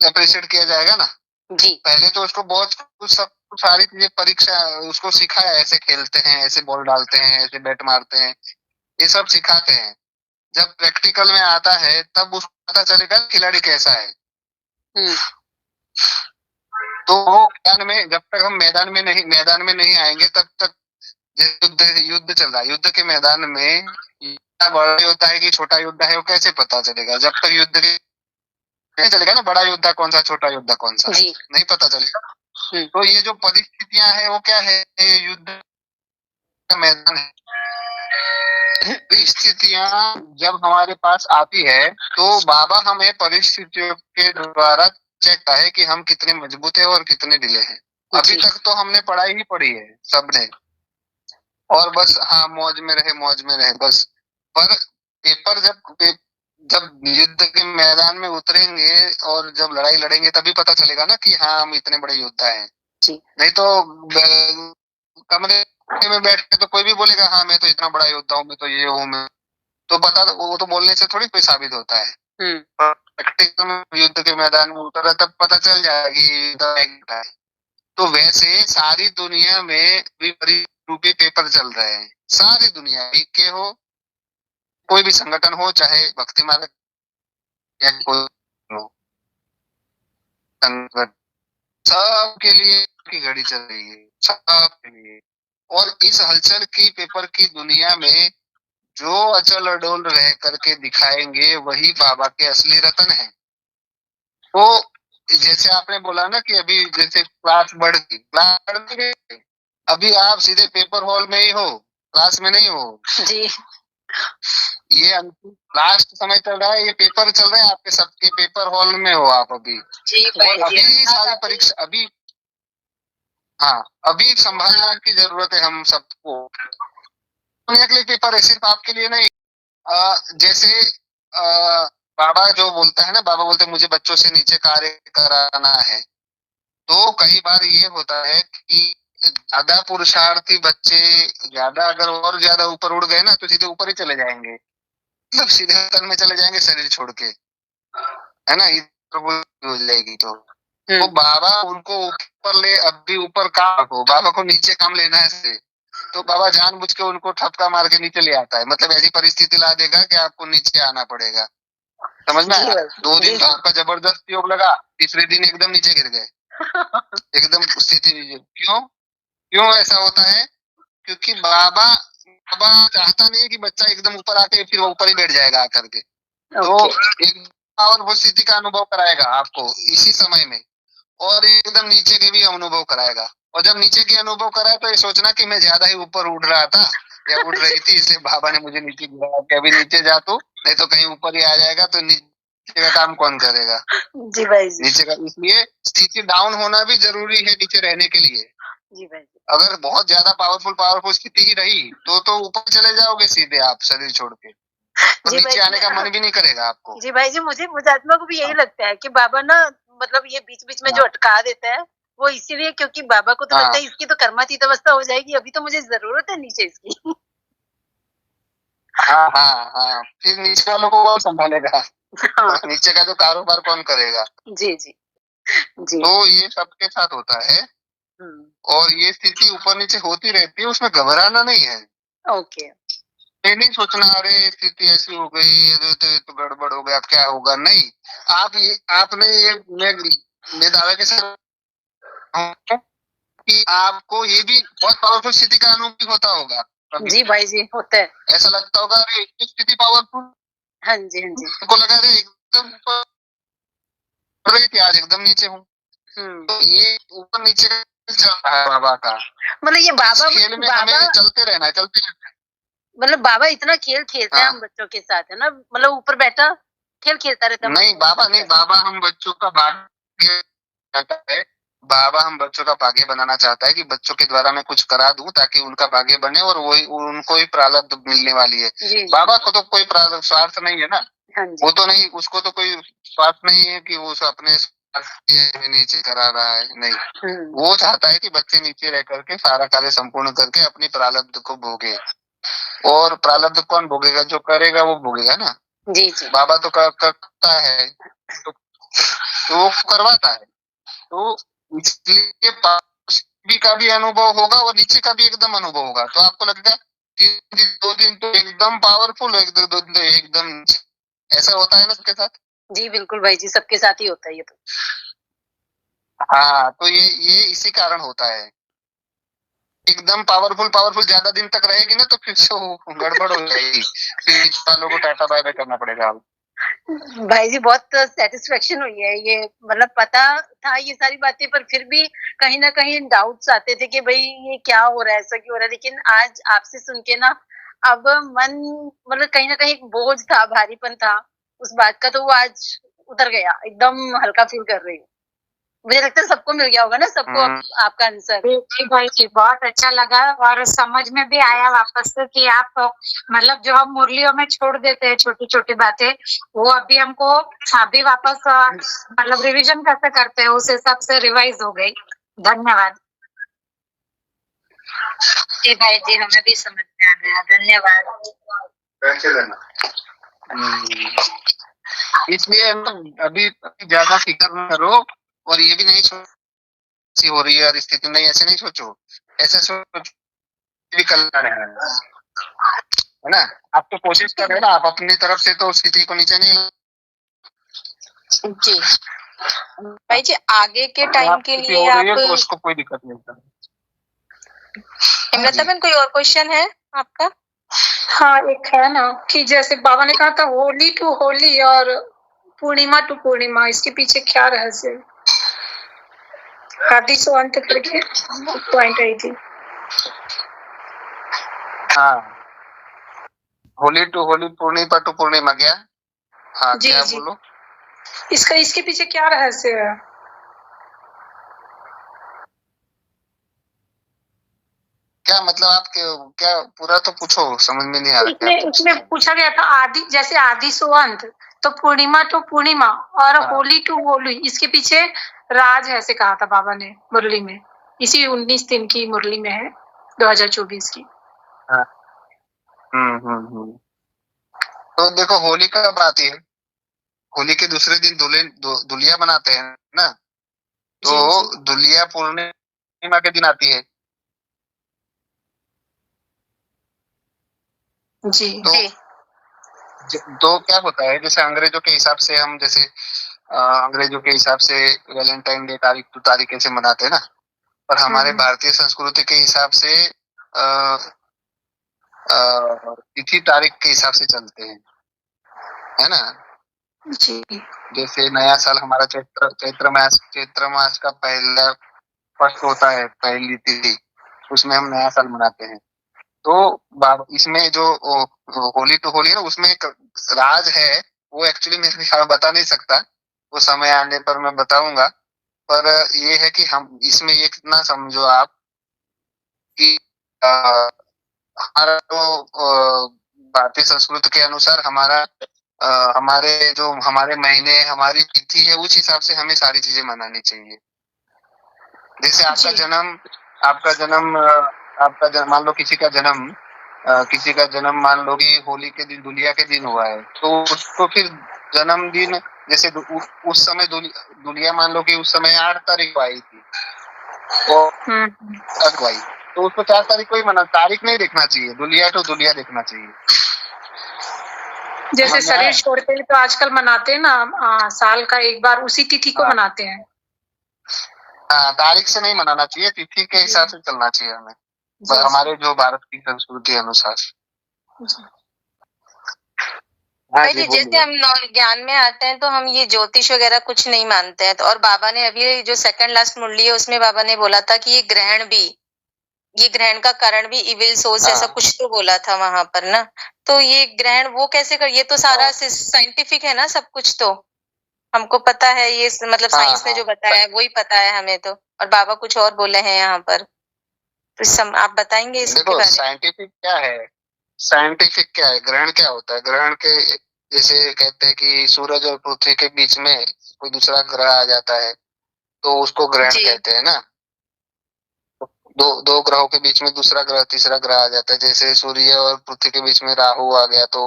अप्रिशिएट किया जाएगा ना। जी पहले तो उसको बहुत कुछ सब सारी चीजें परीक्षा उसको सिखाया, ऐसे खेलते हैं, ऐसे बॉल डालते हैं, ऐसे बैट मारते हैं, ये सब सिखाते हैं। जब प्रैक्टिकल में आता है तब उसको पता चलेगा खिलाड़ी कैसा है। तो वो मैदान में जब तक हम मैदान में नहीं आएंगे तब तक युद्ध चल रहा है, युद्ध के मैदान में बड़ा युद्ध है कि छोटा युद्ध है वो कैसे पता चलेगा? जब तक युद्ध के नहीं चलेगा ना, बड़ा युद्ध कौन सा छोटा युद्ध कौन सा नहीं पता चलेगा। तो ये जो परिस्थितियां है वो क्या है, ये युद्ध का मैदान है। परिस्थितियां जब हमारे पास आती है तो बाबा हमें परिस्थितियों के द्वारा चेक है कि हम कितने मजबूत है और कितने ढीले हैं। अभी तक तो हमने पढ़ाई ही पढ़ी है सबने, और बस हाँ मौज में रहे बस। पर पेपर जब युद्ध के मैदान में उतरेंगे और जब लड़ाई लड़ेंगे तभी पता चलेगा ना कि हाँ हम इतने बड़े योद्धा हैं। नहीं तो कमरे में बैठ के तो कोई भी बोलेगा हाँ मैं तो इतना बड़ा योद्धा हूँ, मैं तो ये हूँ, मैं तो वो तो बोलने से थोड़ी कोई साबित होता है। प्रैक्टिकल में युद्ध के मैदान में उतरा तब पता चल जाएगा कि युद्ध है। तो वैसे सारी दुनिया में विपरीत रूपी पेपर चल रहे हैं, सारी दुनिया के हो, कोई भी संगठन हो, चाहे भक्ति मार्ग या कोई हो, सबके लिए की घड़ी चल रही है, सबके लिए। और इस हलचल की पेपर की दुनिया में जो अचल अडोल रह करके दिखाएंगे वही बाबा के असली रतन है। तो जैसे आपने बोला ना कि अभी जैसे क्लास बढ़ गई, अभी आप सीधे पेपर हॉल में ही हो, क्लास में नहीं हो जी। ये लास्ट समय चल रहा है, ये पेपर चल रहे हैं आपके, सबके पेपर हॉल में हो आप अभी। जी और अभी सारी परीक्षा अभी संभालना की जरूरत है हम सबको। दुनिया के लिए पेपर है, सिर्फ आपके लिए नहीं। जैसे बाबा जो बोलता है ना, बाबा बोलते हैं मुझे बच्चों से नीचे कार्य कराना है। तो कई बार ये होता है कि ज्यादा पुरुषार्थी बच्चे ज्यादा अगर और ज्यादा ऊपर उड़ गए ना तो सीधे ऊपर ही चले जाएंगे, मतलब सीधे तन में चले जाएंगे शरीर छोड़ के, है ना, ये हो जाएगी। तो बाबा उनको ऊपर ले, अभी ऊपर काम रखो, बाबा को नीचे काम लेना है से, तो बाबा जानबूझ के उनको ठपका मार के नीचे ले आता है, मतलब ऐसी परिस्थिति ला देगा कि आपको नीचे आना पड़ेगा। समझ में आया? 2 दिन तो आपका जबरदस्त योग लगा, तीसरे दिन एकदम नीचे गिर गए एकदम स्थिति। क्यों ऐसा होता है? क्योंकि बाबा चाहता नहीं है कि बच्चा एकदम ऊपर आके फिर वो ऊपर ही बैठ जाएगा आकर के। तो एक पावरफुल स्थिति का अनुभव कराएगा आपको इसी समय में, और एकदम नीचे के भी अनुभव कराएगा। और जब नीचे के अनुभव कराए तो ये सोचना कि मैं ज्यादा ही ऊपर उड़ रहा था या उड़ रही थी, इसलिए बाबा ने मुझे नीचे गिराया कि अभी नीचे जा तू, नहीं तो कहीं ऊपर ही आ जाएगा, तो नीचे का काम कौन करेगा? जी भाई जी। नीचे का, इसलिए स्थिति डाउन होना भी जरूरी है नीचे रहने के लिए। जी भाई जी। अगर बहुत ज्यादा पावरफुल स्थिति ही रही तो ऊपर चले जाओगे सीधे आप शरीर छोड़ के, तो नीचे आने का मन भी नहीं करेगा आपको। जी भाई जी, मुझे आत्मा को भी यही लगता है कि बाबा ना, मतलब ये बीच बीच में जो अटका देता है वो इसीलिए, क्योंकि बाबा को तो लगता है इसकी तो कर्मातीत अवस्था हो जाएगी, अभी तो मुझे जरूरत है नीचे इसकी। हाँ, फिर नीचे वालों को कौन संभालेगा? नीचे का जो कारोबार कौन करेगा? जी जी जी। तो ये सबके साथ होता है, और ये स्थिति ऊपर नीचे होती रहती है, उसमें घबराना नहीं है। ओके। ये नहीं सोचना अरे स्थिति ऐसी हो गई तो गड़बड़ हो गया, अब क्या होगा, नहीं। आपने ये मैं दावे के साथ कि आपको ये भी बहुत पावरफुल स्थिति का अनुभव होता होगा। जी भाई जी, होता है। ऐसा लगता होगा अरे स्थिति पावरफुल। हाँ जी हाँ जी। आपको लगा अरे एकदम ऊपर पड़ रही थी, आज एकदम नीचे हूँ। तो ये ऊपर नीचे चल रहा है बाबा का। मतलब ये बाबा खेल में हमें चलते रहना है, चलते रहना है। मतलब बाबा इतना खेल खेलते हैं हम बच्चों के साथ, है ना? मतलब ऊपर बैठा खेल खेलता रहता है। नहीं बाबा नहीं, बाबा हम बच्चों का भाग्य है। बाबा हम बच्चों का भाग्य बनाना चाहता है कि बच्चों के द्वारा मैं कुछ करा दूं ताकि उनका भाग्य बने और वही उनको ही प्रारब्ध मिलने वाली है। बाबा को तो कोई स्वार्थ नहीं है ना। वो तो नहीं, उसको तो कोई स्वार्थ नहीं है कि वो अपने नीचे करा रहा है, नहीं। वो चाहता है कि बच्चे नीचे रह करके सारा कार्य संपूर्ण करके अपनी प्रारब्ध को भोगे। और प्रारब्ध कौन भोगेगा? जो करेगा वो भोगेगा ना। जी। बाबा तो करता है, तो वो करवाता है, तो इसलिए भी का भी अनुभव होगा और नीचे का भी एकदम अनुभव होगा। तो आपको लगता है 2 दिन तो एकदम पावरफुल, दो दिन तो एकदम, ऐसा होता है ना सबके साथ? जी बिल्कुल भाई जी, सबके साथ ही होता है ये तो। हाँ, तो ये इसी कारण होता है। एकदम पावरफुल ज्यादा दिन तक रहेगी ना तो फिर से गड़बड़ हो जाएगी, फिर वालों को टाटा बाय बाय करना पड़ेगा। भाई जी बहुत सेटिस्फेक्शन हुई है ये, मतलब पता था ये सारी बातें, पर फिर भी कहीं ना कहीं डाउट्स आते थे कि भाई ये क्या हो रहा है, ऐसा क्यों हो रहा है। लेकिन आज आपसे सुन के ना अब मन, मतलब कहीं ना कहीं एक बोझ था, भारीपन था उस बात का, तो वो आज उतर गया, एकदम हल्का फील कर रही हूँ। मुझे लगता है सबको मिल गया होगा ना, सबको आपका आंसर। जी भाई जी, बहुत अच्छा लगा और समझ में भी आया वापस से कि आप मतलब जो हम मुरलियों में छोड़ देते हैं छोटी छोटी बातें, वो अभी हमको अभी वापस मतलब रिवीजन कैसे करते हैं उस हिसाब से रिवाइज हो गई। धन्यवाद। जी भाई जी, हमें भी समझ में आ गया, धन्यवाद। इसलिए अभी ज्यादा फिक्र न करो और ये भी नहीं सोचो हो रही है स्थिति, नहीं ऐसे नहीं सोचो, ऐसे सोचो भी कल्याण है ना। आप तो कोशिश कर रहे हैं ना, आप अपनी तरफ से तो स्थिति को नीचे नहीं। जी भाई जी, आगे के टाइम के लिए आप तो उसको कोई दिक्कत नहीं होता। इमरता बहन, कोई और क्वेश्चन है आपका? हाँ, एक है ना कि जैसे बाबा ने कहा था होली टू होली और पूर्णिमा टू पूर्णिमा, इसके पीछे क्या रहस्य है? आदि से अंत करके पॉइंट आई थी। हाँ, होली टू होली, पूर्णिमा टू पूर्णिमा, क्या? हाँ जी, क्या जी। बोलो? इसके पीछे क्या रहस्य है? क्या मतलब आप क्या पूरा तो पूछो, समझ में नहीं आ रहा। इसमें पूछा गया था आदि, जैसे आदि से अंत, तो पूर्णिमा टू पूर्णिमा और होली टू होली, इसके पीछे राज है ऐसे कहा था बाबा ने मुरली में, इसी 19 दिन की मुरली में है 2024 की। हाँ। तो देखो होली कब आती है? होली के दूसरे दिन दुलिया बनाते हैं ना, तो दुलिया पूर्णिमा के दिन आती है। जी। तो क्या होता है, जैसे अंग्रेजों के हिसाब से हम जैसे अंग्रेजों के हिसाब से वैलेंटाइन डे तारीख टू तारीख ऐसे मनाते हैं ना, पर हमारे भारतीय संस्कृति के हिसाब से तिथि तारीख के हिसाब से चलते हैं, है ना। जी। जैसे नया साल हमारा चैत्र मास का पहला फर्स्ट होता है, पहली तिथि, उसमें हम नया साल मनाते हैं। तो इसमें जो होली टू होली है ना, उसमें एक राज है, वो एक्चुअली मैं बता नहीं सकता, वो समय आने पर मैं बताऊंगा। पर ये है कि हम इसमें ये कितना समझो आप कि हमारा जो भारतीय संस्कृति के अनुसार हमारे महीने, हमारी तिथि है, उस हिसाब से हमें सारी चीजें मनानी चाहिए। जैसे आपका जन्म मान लो किसी का जन्म मान लो कि होली के दिन, दुलिया के दिन हुआ है, तो उसको फिर जन्मदिन, जैसे उस समय दुलिया मान लो कि उस समय 8 तारीख को आई थी, तो उसको 4 तारीख को ही मना, तारीख नहीं देखना चाहिए, दुलिया तो दुलिया देखना चाहिए। जैसे शरीर छोड़ते हैं तो आजकल मनाते हैं ना, साल का एक बार उसी तिथि को मनाते हैं। हाँ, तारीख से नहीं मनाना चाहिए, तिथि के हिसाब से चलना चाहिए हमें, हमारे जो भारत की संस्कृति अनुसार। हाँ भाई जी जी, जैसे बोलिए। हम ज्ञान में आते हैं तो हम ये ज्योतिष वगैरह कुछ नहीं मानते हैं, तो और बाबा ने अभी जो सेकंड लास्ट मुरली है उसमें बाबा ने बोला था कि ये ग्रहण का कारण भी इविल सोर्स ऐसा हाँ कुछ तो बोला था वहां पर ना। तो ये ग्रहण वो कैसे कर, ये तो सारा हाँ साइंटिफिक है ना, सब कुछ तो हमको पता है, ये मतलब हाँ साइंस ने हाँ। जो बताया है वही पता है हमें तो। और बाबा कुछ और बोले हैं यहाँ पर, तो आप बताएंगे इसके देखो बारे साइंटिफिक क्या है, ग्रहण क्या होता है, ग्रहण के जैसे कहते हैं कि सूरज और पृथ्वी के बीच में कोई दूसरा ग्रह आ जाता है तो उसको में? ग्रहण जी कहते हैं ना। दो दो ग्रहों के बीच में दूसरा ग्रह तीसरा ग्रह आ जाता है, जैसे सूर्य और पृथ्वी के बीच में राहु आ गया तो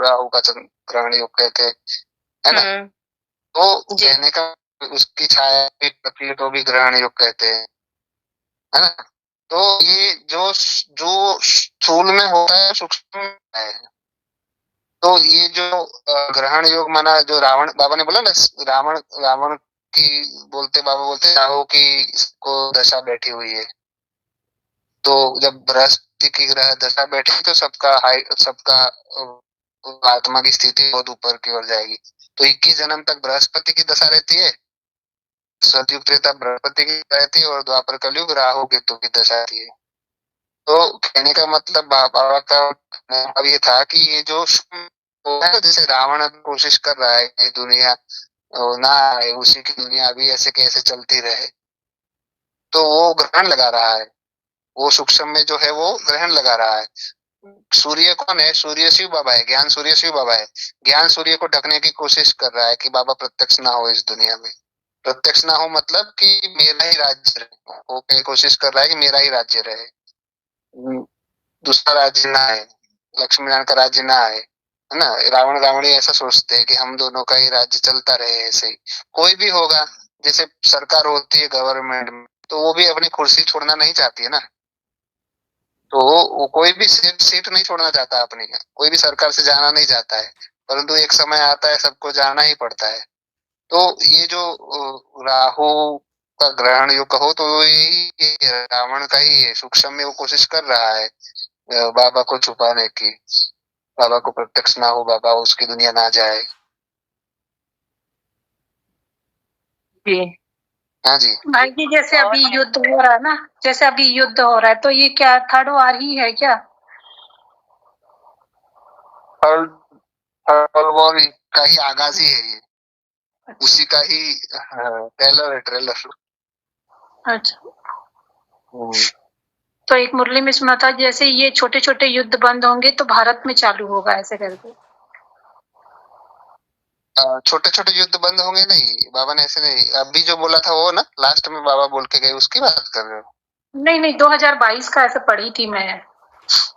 राहु का ग्रहण योग कहते हैं, है ना। तो जी कहने का उसकी छाया भी पड़ती है तो भी ग्रहण योग कहते हैं, है ना। तो ये जो जो स्थूल में होता है सूक्ष्म में है। तो ये जो ग्रहण योग माना, जो रावण बाबा ने बोला ना, रावण रावण की बोलते बाबा बोलते राहु की को दशा बैठी हुई है। तो जब बृहस्पति की ग्रह दशा बैठेगी तो सबका आत्मा की स्थिति बहुत ऊपर की ओर जाएगी। तो 21 जन्म तक बृहस्पति की दशा रहती है, सतयुग त्रेता बृहस्पति की रहती है और द्वापर कलयुग राहु केतु की दशा रहती है। तो कहने का मतलब बाबा का अब ये था कि ये जो वो है ना, जैसे रावण अब कोशिश कर रहा है कि दुनिया ना आए, उसी की दुनिया अभी ऐसे कैसे चलती रहे, तो वो ग्रहण लगा रहा है। वो सूक्ष्म में जो है वो ग्रहण लगा रहा है। सूर्य कौन है, सूर्य शिव बाबा है, ज्ञान सूर्य शिव बाबा है। ज्ञान सूर्य को ढकने की कोशिश कर रहा है कि बाबा प्रत्यक्ष ना हो इस दुनिया में। प्रत्यक्ष ना हो मतलब कि मेरा ही राज्य रहे, वो कोशिश कर रहा है कि मेरा ही राज्य रहे, दूसरा राज्य ना आए, लक्ष्मी नारायण का राज्य ना आए, है ना। रावण रावणी ऐसा सोचते हैं कि हम दोनों का ही राज्य चलता रहे ऐसे ही। कोई भी होगा, जैसे सरकार होती है गवर्नमेंट में, तो वो भी अपनी कुर्सी छोड़ना नहीं चाहती है ना। तो वो कोई भी सीट नहीं छोड़ना चाहता अपनी, कोई भी सरकार से जाना नहीं चाहता है, परंतु एक समय आता है सबको जाना ही पड़ता है। तो ये जो राहु का ग्रहण योग कहो तो यही रावण का ही है, सूक्ष्म में वो कोशिश कर रहा है बाबा को छुपाने की, बाबा को प्रत्यक्ष ना हो, बाबा उसकी दुनिया ना जाए। जी हाँ जी। भाई जी, जैसे अभी युद्ध हो रहा है ना, जैसे अभी युद्ध हो रहा है, तो ये क्या थर्ड वार ही है क्या? थर्ड थर्ड वॉर का ही आगाज ही है ये, उसी का ही ट्रेलर है, ट्रेलर। अच्छा, तो एक मुरली में सुना था जैसे ये छोटे छोटे युद्ध बंद होंगे तो भारत में चालू होगा ऐसे करके। छोटे छोटे युद्ध बंद होंगे नहीं, बाबा ने ऐसे नहीं, अभी जो बोला था वो ना लास्ट में बाबा बोल के गए, उसकी बात कर रहे हो? नहीं नहीं, 2022 का ऐसे पढ़ी थी मैं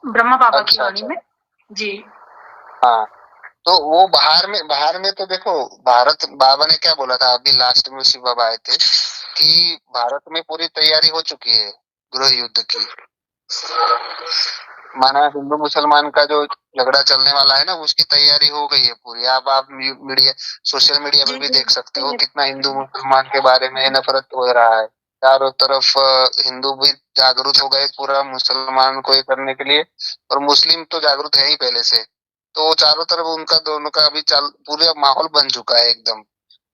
ब्रह्मा बाबा की अच्छा वाणी अच्छा। में। जी हाँ, तो वो बाहर में तो देखो, भारत बाबा ने क्या बोला था अभी लास्ट में, शिव बाबा आए थे कि भारत में पूरी तैयारी हो चुकी है गृह युद्ध की। माना हिंदू मुसलमान का जो झगड़ा चलने वाला है ना, उसकी तैयारी हो गई है पूरी। आप मीडिया सोशल मीडिया पे भी देख सकते हो कितना हिंदू मुसलमान के बारे में नफरत हो रहा है। चारों तरफ हिंदू भी जागरूक हो गए पूरा मुसलमान को ये करने के लिए, और मुस्लिम तो जागरूक है ही पहले से। तो चारों तरफ उनका दोनों का अभी पूरा माहौल बन चुका है एकदम।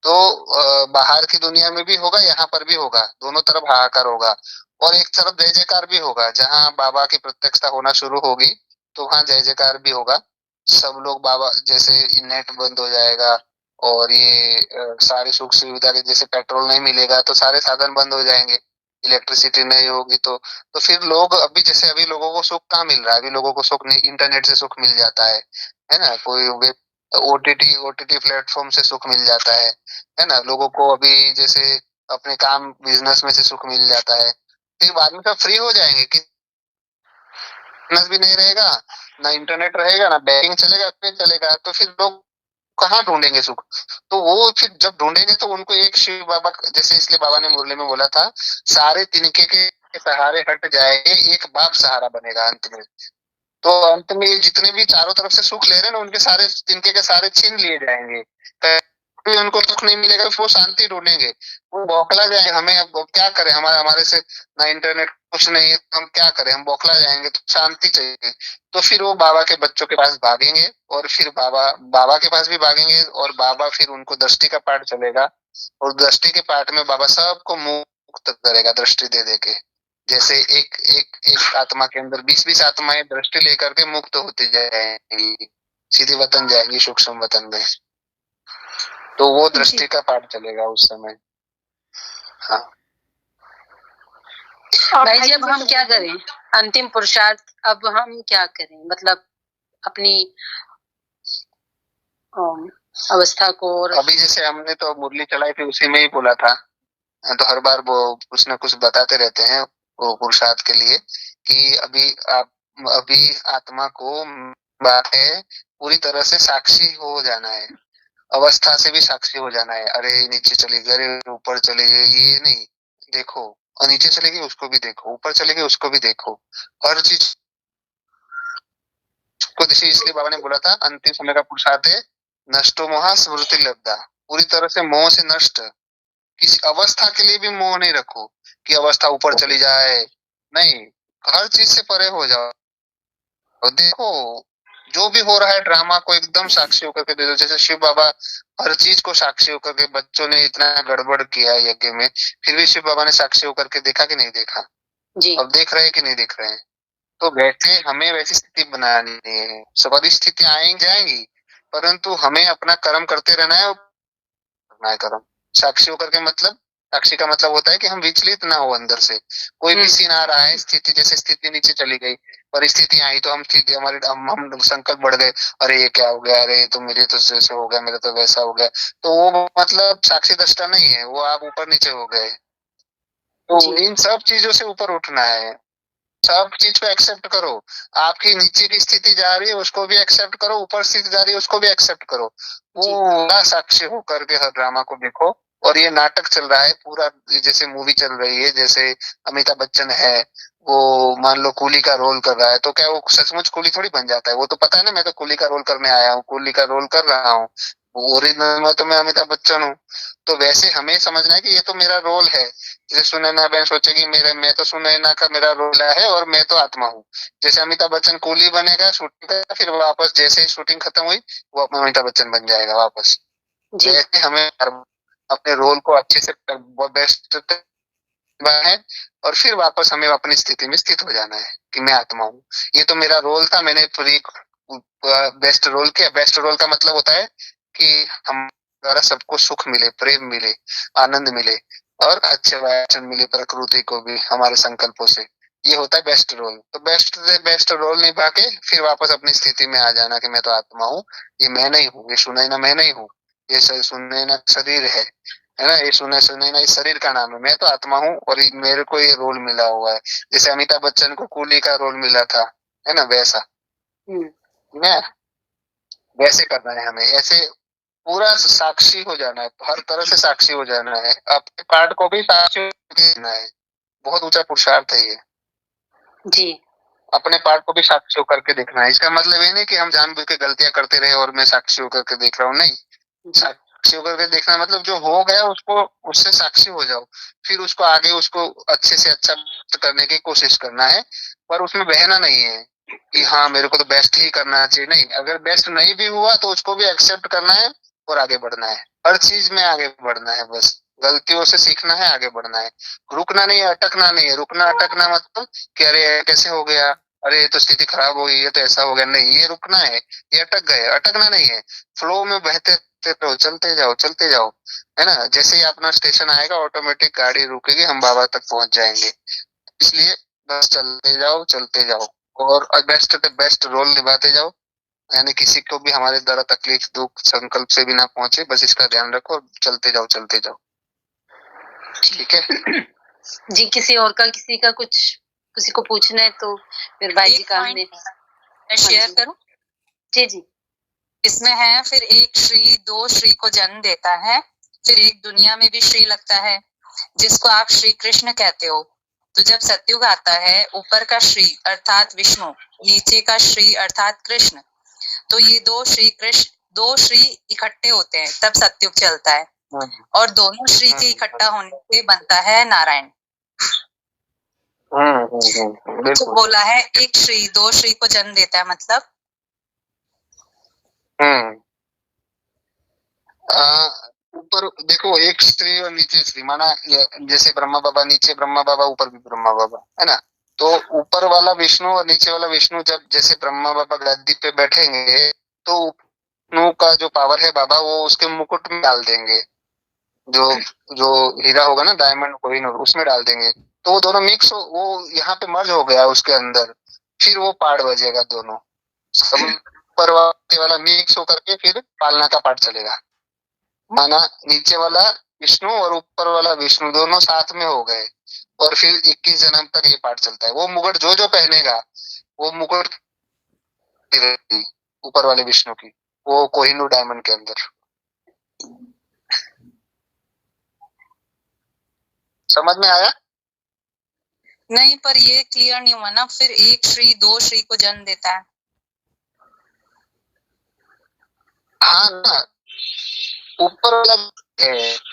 तो बाहर की दुनिया में भी होगा, यहाँ पर भी होगा, दोनों तरफ हाहाकार होगा। और एक तरफ जय जयकार भी होगा, जहाँ बाबा की प्रत्यक्षता होना शुरू होगी तो वहाँ जय जयकार भी होगा। सब लोग बाबा, जैसे नेट बंद हो जाएगा और ये सारी सुख सुविधा के, जैसे पेट्रोल नहीं मिलेगा तो सारे साधन बंद हो जाएंगे, इलेक्ट्रिसिटी नहीं होगी तो फिर लोग, अभी जैसे अभी लोगों को सुख कहाँ मिल रहा है, अभी लोगों को सुख नहीं, इंटरनेट से सुख मिल जाता है ना। कोई ओटीटी ओटीटी प्लेटफॉर्म से सुख मिल जाता है ना। लोगों को अभी जैसे अपने काम बिजनेस में से सुख मिल जाता है, फिर बाद में सब फ्री हो जाएंगे कि बिजनेस भी नहीं रहेगा, ना इंटरनेट रहेगा, ना बैंकिंग चलेगा, फिर चलेगा, तो फिर लोग कहाँ ढूंढेंगे सुख। तो वो फिर जब ढूंढेंगे तो उनको एक शिव बाबा, जैसे इसलिए बाबा ने मुरली में बोला था, सारे तिनके के सहारे हट जाएंगे, एक बाप सहारा बनेगा अंत में। तो अंत में ये जितने भी चारों तरफ से सुख ले रहे हैं ना, उनके सारे तिनके के सारे छीन लिए जाएंगे। भी उनको सुख नहीं मिलेगा, वो शांति ढूंढेंगे, वो बौखला जाएंगे। हमें अब क्या करें, हमारे से ना इंटरनेट कुछ नहीं है, तो हम क्या करें, हम बौखला जाएंगे, तो शांति चाहिए। तो फिर वो बाबा के बच्चों के पास भागेंगे, और फिर बाबा बाबा के पास भी भागेंगे, और बाबा फिर उनको दृष्टि का पाठ चलेगा, और दृष्टि के पाठ में बाबा सबको मुक्त करेगा दृष्टि दे दे के। जैसे एक एक एक आत्मा के अंदर 20-20 आत्माएं दृष्टि लेकर के मुक्त होती जाएंगी, सीधे वतन जाएंगी, सूक्ष्म वतन में। तो वो दृष्टि का पाठ चलेगा उस समय। हाँ भाई जी, अब हम क्या करें, अंतिम पुरुषार्थ अब हम क्या करें, मतलब अपनी अवस्था को। और अभी जैसे हमने तो मुरली चलाई थी, उसी में ही बोला था, तो हर बार वो कुछ ना कुछ बताते रहते हैं वो पुरुषार्थ के लिए, कि अभी आत्मा को बात है पूरी तरह से साक्षी हो जाना है, अवस्था से भी साक्षी हो जाना है। अरे नीचे चली गई, अरे ऊपर चली गई, ये नहीं देखो, और नीचे चलेगी उसको भी देखो, ऊपर चलेगी उसको भी देखो, हर चीज को। जैसे इसलिए बाबा ने बोला था अंतिम समय का पुरुषार्थ है नष्टो मोह स्मृति लब्धा, पूरी तरह से मोह से नष्ट। किसी अवस्था के लिए भी मोह नहीं रखो कि अवस्था ऊपर चली जाए, नहीं, हर चीज से परे हो जाओ। और देखो जो भी हो रहा है ड्रामा को एकदम साक्षी होकर के दे दो। जैसे शिव बाबा हर चीज को साक्षी होकर के, बच्चों ने इतना गड़बड़ किया यज्ञ में, फिर भी शिव बाबा ने साक्षी होकर के देखा कि नहीं देखा जी, अब देख रहे हैं कि नहीं देख रहे हैं। तो वैसे हमें वैसी स्थिति बनानी है। सब स्थिति आएंगी जाएंगी, परंतु हमें अपना कर्म करते रहना है, और करना है कर्म। साक्षी होकर के मतलब, साक्षी का मतलब होता है कि हम विचलित ना हो अंदर से। कोई भी सीन आ रहा है, स्थिति जैसे स्थिति नीचे चली गई, परिस्थिति आई, तो हम स्थिति हमारे हम संकल्प बढ़ गए, अरे ये क्या हो गया, अरे तो मेरे तो जैसे हो गया, मेरा तो वैसा हो गया, तो वो मतलब साक्षी दृष्टा नहीं है, वो आप ऊपर नीचे हो गए। तो इन सब चीजों से ऊपर उठना है, सब चीज को एक्सेप्ट करो। आपकी नीचे की स्थिति जा रही है उसको भी एक्सेप्ट करो, ऊपर स्थिति जा रही है उसको भी एक्सेप्ट करो, पूरा साक्षी होकर के हर ड्रामा को देखो। और ये नाटक चल रहा है पूरा, जैसे मूवी चल रही है, जैसे अमिताभ बच्चन है, वो मान लो कूली का रोल कर रहा है, तो क्या वो सचमुच कूली थोड़ी बन जाता है? वो तो पता है ना, मैं तो कूली का रोल करने आया हूँ, कूली का रोल कर रहा हूँ, ओरिजिनल में तो मैं अमिताभ बच्चन हूँ। तो वैसे हमें समझना है कि ये तो मेरा रोल है। जैसे सुनैना बहन सोचेगी मैं तो सुनैना का मेरा रोल है और मैं तो आत्मा हूँ। जैसे अमिताभ बच्चन कूली बनेगा शूटिंग का, फिर वापस जैसे ही शूटिंग खत्म हुई वो अपना अमिताभ बच्चन बन जाएगा वापस। जैसे हमें अपने रोल को अच्छे से बेस्ट है, और फिर वापस हमें अपनी स्थिति में स्थित हो जाना है कि मैं आत्मा हूँ, ये तो मेरा रोल था, मैंने पूरी बेस्ट रोल किया। बेस्ट रोल का मतलब होता है कि हम द्वारा सबको सुख मिले, प्रेम मिले, आनंद मिले, और अच्छे वाचन मिले प्रकृति को भी हमारे संकल्पों से। ये होता है बेस्ट रोल। तो बेस्ट रोल निभा के फिर वापस अपनी स्थिति में आ जाना कि मैं तो आत्मा हूँ, ये मैं नहीं हूँ, ये सुनैना मैं नहीं हूँ, ये सुनैना शरीर है ना, ये सुनैना इस शरीर का नाम है, मैं तो आत्मा हूँ, और मेरे को ये रोल मिला हुआ है। जैसे अमिताभ बच्चन को कूली का रोल मिला था, है ना, वैसा ना, वैसे करना है हमें। ऐसे पूरा साक्षी हो जाना है, हर तरह से साक्षी हो जाना है, अपने पार्ट को भी साक्षी देना है। बहुत ऊंचा पुरुषार्थ है ये जी। अपने पार्ट को भी साक्षी होकर के देखना है। इसका मतलब ये नहीं कि हम जानबूझ के गलतियां करते रहे और मैं साक्षी होकर के देख रहा हूँ, नहीं। साक्षी होकर के देखना मतलब जो हो गया उसको, उससे साक्षी हो जाओ, फिर उसको आगे उसको अच्छे से अच्छा करने की कोशिश करना है, पर उसमें बहना नहीं है कि हाँ मेरे को तो बेस्ट ही करना चाहिए। नहीं, अगर बेस्ट नहीं भी हुआ तो उसको भी एक्सेप्ट करना है और आगे बढ़ना है। हर चीज में आगे बढ़ना है, बस गलतियों से सीखना है, आगे बढ़ना है, रुकना नहीं है, अटकना नहीं है। रुकना अटकना मतलब कि अरे कैसे हो गया, अरे ये तो स्थिति खराब हो गई, ये तो ऐसा हो गया, नहीं, ये रुकना है, ये अटक गए, अटकना नहीं है। फ्लो में बहते रहो, चलते जाओ चलते जाओ, है ना। जैसे ही अपना स्टेशन आएगा ऑटोमेटिक गाड़ी रुकेगी, हम बाबा तक पहुंच जाएंगे। इसलिए बस चलते जाओ चलते जाओ, और बेस्ट से बेस्ट रोल निभाते जाओ, यानी किसी को भी हमारे द्वारा तकलीफ दुख संकल्प से भी ना पहुंचे, बस इसका ध्यान रखो और चलते जाओ चलते जाओ। ठीक है जी। किसी और का, किसी का कुछ, किसी को पूछना है तो फिर भाई जी का हमने शेयर करूं। जी जी। इसमें है, फिर एक श्री दो श्री को जन्म देता है, फिर एक दुनिया में भी श्री लगता है जिसको आप श्री कृष्ण कहते हो। तो जब सतयुग आता है, ऊपर का श्री अर्थात विष्णु, नीचे का श्री अर्थात कृष्ण, तो ये दो श्री कृष्ण दो श्री इकट्ठे होते हैं तब सतयुग चलता है, और दोनों श्री के इकट्ठा होने से बनता है नारायण। तो बोला है एक श्री दो श्री को जन्म देता है, मतलब ऊपर देखो एक श्री और नीचे श्री, माना जैसे ब्रह्मा बाबा नीचे ब्रह्मा बाबा ऊपर भी ब्रह्मा बाबा, है ना। तो ऊपर वाला विष्णु और नीचे वाला विष्णु जब जैसे ब्रह्मा बाबा गद्दी पे बैठेंगे तो विष्णु का जो पावर है बाबा वो उसके मुकुट में डाल देंगे, जो जो हीरा होगा ना, डायमंड कोहिनूर, उसमें डाल देंगे। तो वो दोनों मिक्स हो, वो यहाँ पे मर्ज हो गया उसके अंदर, फिर वो पाठ बजेगा दोनों, सब ऊपर वाला मिक्स होकर के फिर पालना का पाठ चलेगा। माना नीचे वाला विष्णु और ऊपर वाला विष्णु दोनों साथ में हो गए, और फिर 21 जन्म तक ये पाठ चलता है। वो मुकुट जो जो पहनेगा वो मुकुट ऊपर वाले विष्णु की, वो कोहिनूर डायमंड के अंदर। समझ में आया? नहीं, पर ये क्लियर नहीं हुआ ना, फिर एक श्री दो श्री को जन्म देता है। हाँ ना, ऊपर वाला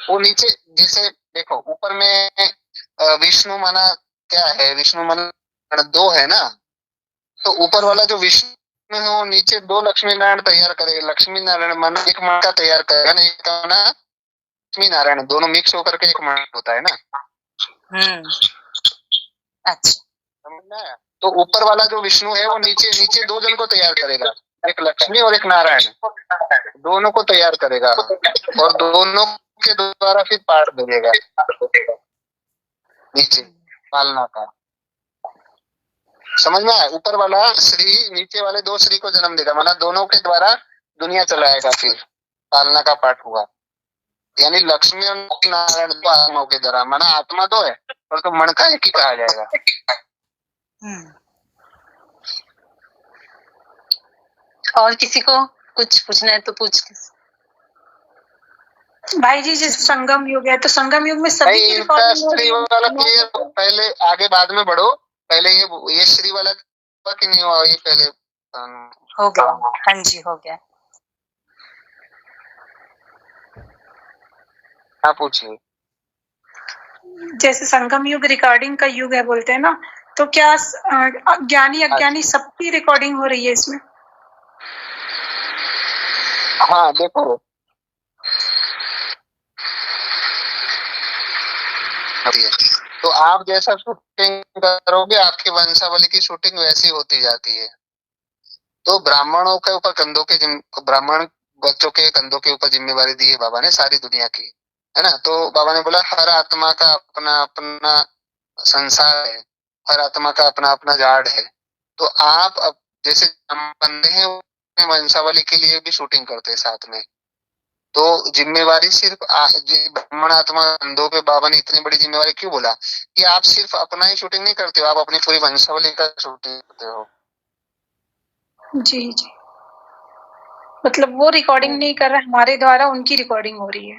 वो नीचे, जैसे देखो ऊपर में विष्णु माना क्या है, विष्णु माना दो है ना, तो ऊपर वाला जो विष्णु है वो नीचे दो लक्ष्मी नारायण तैयार करेगा। लक्ष्मी नारायण माना एक मन का तैयार करेगा ना, एक माना लक्ष्मी नारायण, दोनों मिक्स होकर के एक मन होता है ना। अच्छा, समझ में आया? तो ऊपर वाला जो विष्णु है वो नीचे नीचे दो जन को तैयार करेगा, एक लक्ष्मी और एक नारायण, दोनों को तैयार करेगा, और दोनों के द्वारा फिर पाठ भेजेगा नीचे पालना का। समझ में आया? ऊपर वाला श्री नीचे वाले दो श्री को जन्म देगा, माना दोनों के द्वारा दुनिया चलाएगा, फिर पालना का पाठ हुआ। यानी लक्ष्मी और नारायण दो आत्माओं के द्वारा, माना आत्मा दो है और तो मन का एक ही कहा जाएगा। और किसी को कुछ पूछना है तो पूछ। भाई जी जैसे संगम युग है तो संगम युग में सभी की श्री वाला क्लियर, पहले आगे बाद में बढ़ो, पहले ये श्री वाला कि नहीं हुआ, ये पहले हो गया। हाँ जी, हो गया। हाँ पूछिए। जैसे संगम युग रिकॉर्डिंग का युग है बोलते हैं ना, तो क्या ज्ञानी अज्ञानी सबकी रिकॉर्डिंग हो रही है इसमें? हाँ देखो, तो आप जैसा शूटिंग करोगे आपकी वंशावली की शूटिंग वैसी होती जाती है। तो ब्राह्मणों के ऊपर कंधों के ब्राह्मण बच्चों के कंधों के ऊपर जिम्मेवारी दी है बाबा ने सारी दुनिया की, है ना। तो बाबा ने बोला हर आत्मा का अपना अपना संसार है, हर आत्मा का अपना अपना झाड़ है। तो आप अब जैसे बंदे हैं वंशावली के लिए भी शूटिंग करते हैं साथ में। तो जिम्मेवारी सिर्फ ब्राह्मण आत्मा कंधों पे बाबा ने इतनी बड़ी जिम्मेवारी क्यों बोला कि आप सिर्फ अपना ही शूटिंग नहीं करते हो, आप अपनी पूरी वंशावली का शूटिंग करते हो। जी जी, मतलब वो रिकॉर्डिंग नहीं कर रहा, हमारे द्वारा उनकी रिकॉर्डिंग हो रही है।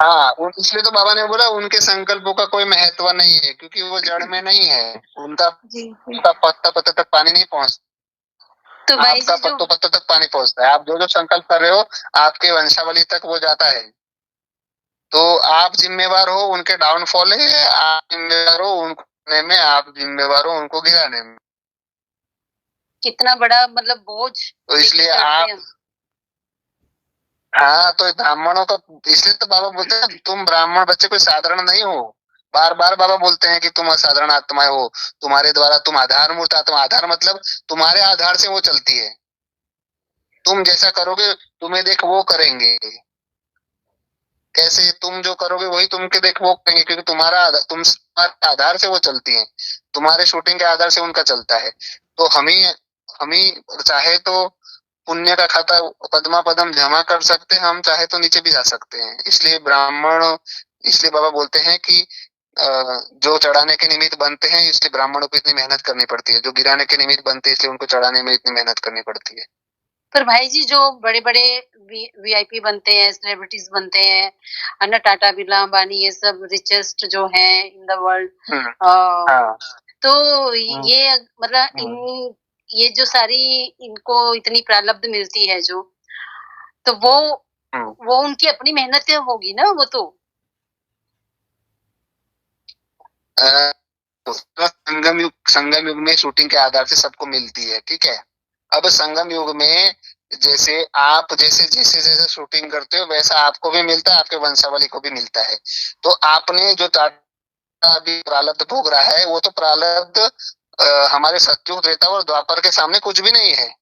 हाँ, इसलिए तो बाबा ने बोला उनके संकल्पों का कोई महत्व नहीं है, क्योंकि वो जड़ में नहीं है, उनका पत्ता पत्ता तक पानी नहीं पहुँचता। तो आपका पत्तों पत्तों तक पानी पहुँचता है। आप जो जो संकल्प कर रहे हो आपके वंशावली तक वो जाता है। तो आप जिम्मेवार हो उनके डाउनफॉल है, आप जिम्मेवार हो उनको में, आप जिम्मेवार हो उनको गिराने में। कितना बड़ा मतलब बोझ। तो इसलिए आप, हाँ तो ब्राह्मणों का, इसलिए तो बाबा बोलते हैं तुम ब्राह्मण बच्चे कोई साधारण नहीं हो। बार बार बाबा बोलते हैं कि तुम असाधारण आत्माएं हो, तुम्हारे द्वारा तुम आधार मूर्त आत्मा, आधार मतलब तुम्हारे आधार से वो चलती है। तुम जैसा करोगे तुम्हें देख वो करेंगे, कैसे तुम जो करोगे वही तुमके देख वो करेंगे, क्योंकि तुम्हारे आधार से वो चलती है, तुम्हारे शूटिंग के आधार से उनका चलता है। तो हम ही चाहे तो पुण्य का खाता पद्मा पदम जमा कर सकते हैं, हम चाहे तो नीचे भी जा सकते हैं। इसलिए ब्राह्मण, इसलिए बाबा बोलते हैं कि जो चढ़ाने के निमित्त बनते हैं इसलिए ब्राह्मणों को इतनी मेहनत करनी पड़ती है, जो गिराने के निमित्त बनते हैं इसलिए उनको चढ़ाने में इतनी मेहनत करनी पड़ती है। पर भाई जी जो बड़े बड़े वीआईपी बनते हैं, सेलिब्रिटीज बनते हैं, अन्ना टाटा बिरला अंबानी, ये सब रिचेस्ट जो हैं इन द वर्ल्ड, तो ये मतलब ये जो सारी इनको इतनी प्रारब्ध मिलती है जो, तो वो उनकी अपनी मेहनत होगी ना, वो तो संगम युग में शूटिंग के आधार से सबको मिलती है, ठीक है। अब संगम युग में जैसे आप जैसे शूटिंग करते हो वैसा आपको भी मिलता है, आपके वंशावली को भी मिलता है। तो आपने जो अभी प्रारब्ध भोग रहा है वो तो प्रारब्ध हमारे सतयुग, त्रेता और द्वापर के सामने कुछ भी नहीं है।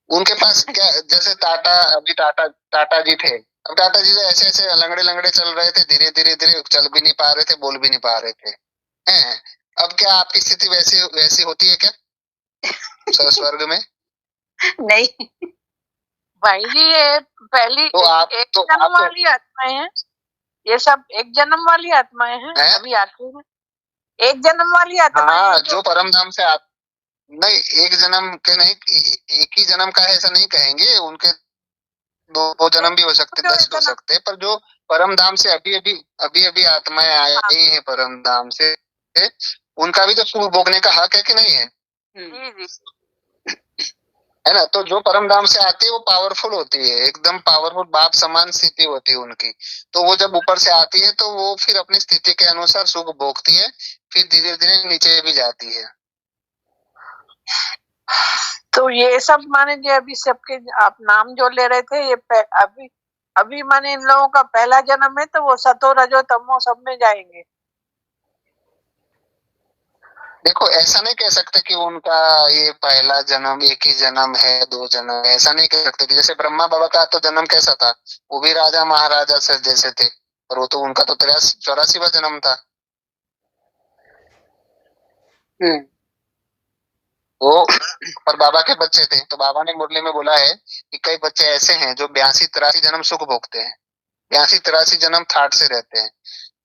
उनके पास क्या, जैसे टाटा जी थे, अब टाटा जी ऐसे ऐसे लंगड़े लंगड़े चल रहे थे, धीरे धीरे धीरे चल भी नहीं पा रहे थे, बोल भी नहीं पा रहे थे, हैं। अब क्या आपकी स्थिति वैसी वैसी होती है क्या स्वर्ग में? नहीं भाई जी, ये पहली तो आप एक तो जन्म आप तो, वाली आत्माएं हैं, ये सब एक जन्म वाली आत्माएं हैं। अभी आखिर में एक जन्म वाली आत्माएं हाँ, हैं जो परम धाम से नहीं, एक जन्म के नहीं, एक ही जन्म का है ऐसा नहीं कहेंगे, उनके दो जन्म भी हो सकते, 10 हो सकते, पर जो परम धाम से अभी अभी आत्माएं आई हैं परम धाम से, उनका भी तो सुख भोगने का हक है कि नहीं है? है ना। तो जो परम धाम से आती है वो पावरफुल होती है, एकदम पावरफुल बाप समान स्थिति होती है उनकी। तो वो जब ऊपर से आती है तो वो फिर अपनी स्थिति के अनुसार सुख भोगती है, फिर धीरे धीरे नीचे भी जाती है। तो ये सब माने जो अभी सबके आप नाम जो ले रहे थे, ये अभी माने इन लोगों का पहला जन्म है, तो वो सतो रजो तमो सब में जाएंगे। देखो, ऐसा नहीं कह सकते कि उनका ये पहला जन्म, एक ही जन्म है, 2 जन्म है, ऐसा नहीं कह सकते कि जैसे ब्रह्मा बाबा का तो जन्म कैसा था, वो भी राजा महाराजा से जैसे थे, पर वो तो उनका तो 84वां जन्म था। वो पर बाबा के बच्चे थे, तो बाबा ने मुरली में बोला है कि कई बच्चे ऐसे हैं जो 82-83 जन्म सुख भोगते हैं, 82-83 जन्म थाट से रहते हैं,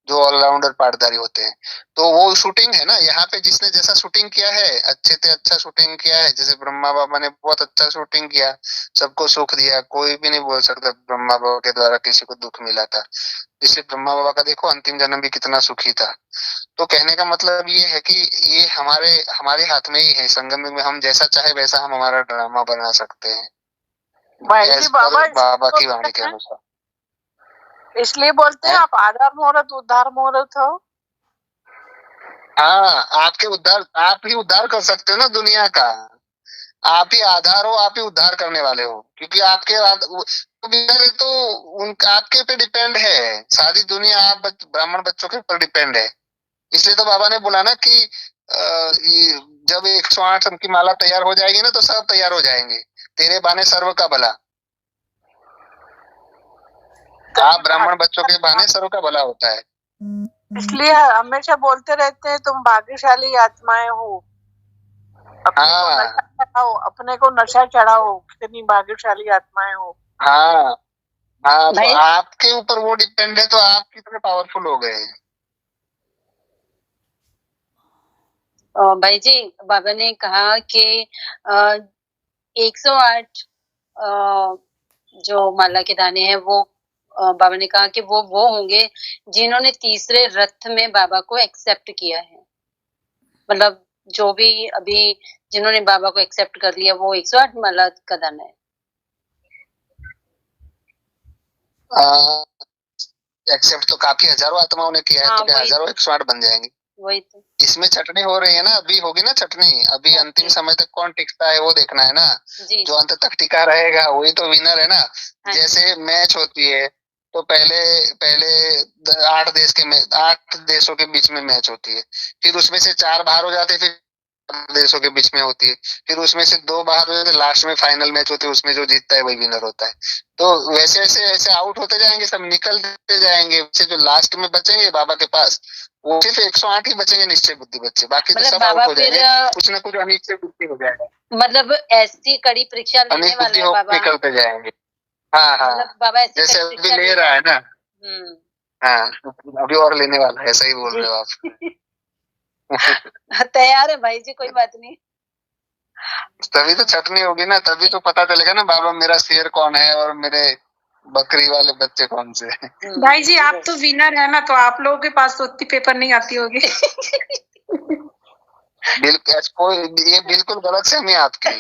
जो ऑलराउंडर पाटदारी होते हैं। तो वो शूटिंग है ना, यहाँ पे जिसने जैसा शूटिंग किया है, अच्छे से अच्छा शूटिंग किया है, जैसे ब्रह्मा बाबा ने बहुत अच्छा शूटिंग किया, सबको सुख दिया, कोई भी नहीं बोल सकता ब्रह्मा बाबा के द्वारा किसी को दुख मिला था। इसलिए ब्रह्मा बाबा का देखो अंतिम जन्म भी कितना सुखी था। तो कहने का मतलब ये है कि ये हमारे हाथ में ही है, संगम में हम जैसा चाहे वैसा हम हमारा ड्रामा बना सकते हैं, बाबा की वाणी के अनुसार। इसलिए बोलते हैं आप आधार मुहूर्त उद्धार मुहूर्त हो। हाँ, आप ही उद्धार कर सकते हो ना दुनिया का। आप ही आधार हो, आप ही उद्धार करने वाले हो, क्योंकि आपके तो उनका आपके पे डिपेंड है, सारी दुनिया आप ब्राह्मण बच्चों के ऊपर डिपेंड है। इसलिए तो बाबा ने बोला ना कि जब 108 की माला तैयार हो जाएगी ना तो सब तैयार हो जाएंगे, तेरे बहाने सर्व का भला। आप ब्राह्मण बच्चों के बहाने सर्व का भला होता है। इसलिए हमेशा बोलते रहते हैं तुम भाग्यशाली आत्माएं हो, अपने को नशा चढ़ाओ, कितनी भाग्यशाली आत्माएं हो। हाँ, तो आपके ऊपर वो डिपेंड है, तो आप कितने पावरफुल हो गए। भाई जी, बाबा ने कहा कि 108 जो माला के दाने हैं वो बाबा ने कहा कि वो होंगे जिन्होंने तीसरे रथ में बाबा को एक्सेप्ट किया है। मतलब जो भी अभी जिन्होंने बाबा को एक्सेप्ट कर लिया वो 108 माला का दाना है। एक्सेप्ट तो काफी हजारों आत्माओं ने किया है, तो क्या हजारों 108 बन जाएंगे? वही तो इसमें छटनी हो रही है ना, अभी होगी ना छटनी, अभी अंतिम समय तक कौन टिकता है वो देखना है ना। जो अंत तक टिका रहेगा वही तो विनर है ना। जैसे मैच होती है तो पहले 8 देशों के बीच में मैच होती है, फिर उसमें से 4 बाहर हो जाते, फिर देशों के बीच में होती है, फिर उसमें से 2 बाहर हो जाते, लास्ट में फाइनल मैच होती है, उसमें जो जीतता है वही विनर होता है। तो वैसे ऐसे आउट होते जाएंगे, सब निकलते जाएंगे, जो लास्ट में बचेंगे बाबा के पास वो सिर्फ 108 ही बचेंगे निश्चय बुद्धि बच्चे, बाकी तो सब आउट हो जाएंगे, कुछ ना कुछ अनिश्चय बुद्धि हो जाएगा। मतलब ऐसी कड़ी परीक्षा लेने वाला है बाबा, निकलते जाएंगे। हाँ, मतलब बाबा ऐसी जैसे अभी ले रहा है ना। हाँ, अभी और लेने वाला है, सही बोल रहे हो आप। तैयार है भाई जी, कोई बात नहीं। तभी तो छटनी होगी ना, तभी तो पता चलेगा ना बाबा मेरा शेर कौन है और मेरे बकरी वाले बच्चे कौन से। भाई जी आप तो विनर है ना, तो आप लोगों के पास तो उतनी पेपर नहीं आती होगी। ये बिल्कुल गलत सहमी आपकी।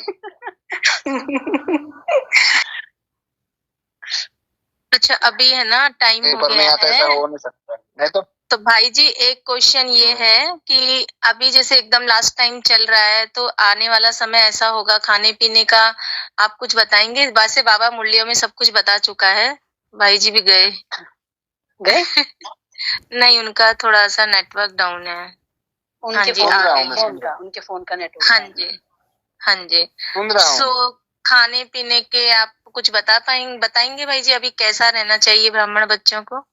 अच्छा, अभी है ना टाइम हो पेपर में गया आता है, है। ऐसा हो नहीं सकता, नहीं तो तो भाई जी एक क्वेश्चन ये है कि अभी जैसे एकदम लास्ट टाइम चल रहा है, तो आने वाला समय ऐसा होगा खाने पीने का, आप कुछ बताएंगे? वैसे बाबा मुरलियों में सब कुछ बता चुका है, भाई जी भी गए गए नहीं, उनका थोड़ा सा नेटवर्क डाउन है। हाँ उनके जी, सुन आ रहा गए। हूँ, मैं सुन रहा हूँ, उनके फोन का नेटवर्क हाँ डाउन है। जी, हाँ जी। सुन रहा हूँ। सो खाने पीने के आप कुछ बताएंगे भाई जी, अभी कैसा रहना चाहिए ब्राह्मण बच्चों को?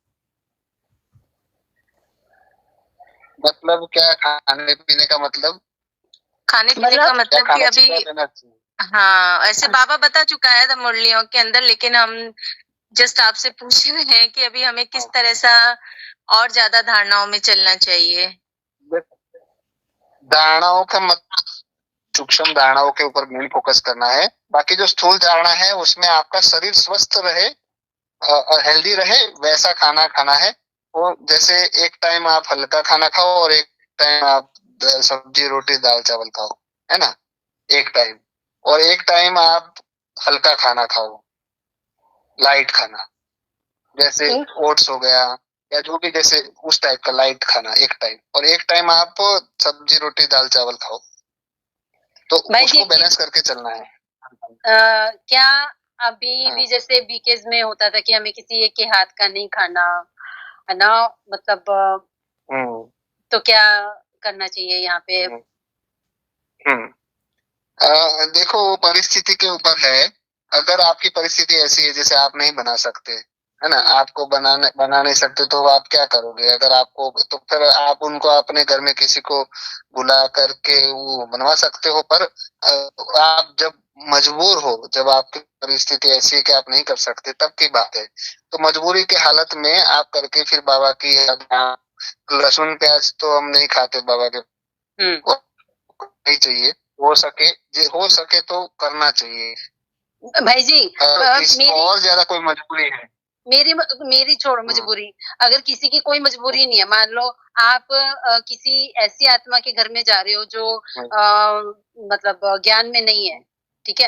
मतलब क्या खाने पीने का मतलब? खाने पीने का क्या मतलब कि खाना अभी चाहिए, क्या देना चाहिए? हाँ, ऐसे बाबा बता चुका है द मुरलियों के अंदर, लेकिन हम जस्ट आपसे पूछ रहे हैं कि अभी हमें किस तरह सा और ज्यादा धारणाओं में चलना चाहिए। धारणाओं का मत सूक्ष्म धारणाओं के ऊपर मेन फोकस करना है। बाकी जो स्थूल धारणा है उसमें आपका शरीर स्वस्थ रहे, हेल्दी रहे, वैसा खाना खाना है। वो जैसे एक टाइम आप हल्का खाना खाओ और एक टाइम आप सब्जी रोटी दाल चावल खाओ, है ना, एक टाइम। और एक टाइम आप हल्का खाना खाओ, लाइट खाना, जैसे ओट्स हो गया या जो भी, जैसे उस टाइप का लाइट खाना एक टाइम। और एक टाइम आप सब्जी रोटी दाल चावल खाओ। तो उसको बैलेंस करके चलना है। क्या अभी भी जैसे बीकेज में होता था कि हमें किसी एक के हाथ का नहीं खाना है ना, मतलब तो क्या करना चाहिए यहाँ पे? देखो वो परिस्थिति के ऊपर है। अगर आपकी परिस्थिति ऐसी है जैसे आप नहीं बना सकते, है ना, आपको बना नहीं सकते, तो आप क्या करोगे? अगर आपको, तो फिर आप उनको अपने घर में किसी को बुला करके वो बनवा सकते हो। पर आप जब मजबूर हो, जब आपकी परिस्थिति ऐसी है कि आप नहीं कर सकते, तब की बात है। तो मजबूरी की हालत में आप करके फिर बाबा की लहसुन प्याज तो हम नहीं खाते बाबा के, नहीं चाहिए। हो सके तो करना चाहिए भाई जी। और ज्यादा कोई मजबूरी है? मेरी छोड़ो मजबूरी। अगर किसी की कोई मजबूरी नहीं है, मान लो आप किसी ऐसी आत्मा के घर में जा रहे हो जो मतलब ज्ञान में नहीं है, ठीक है,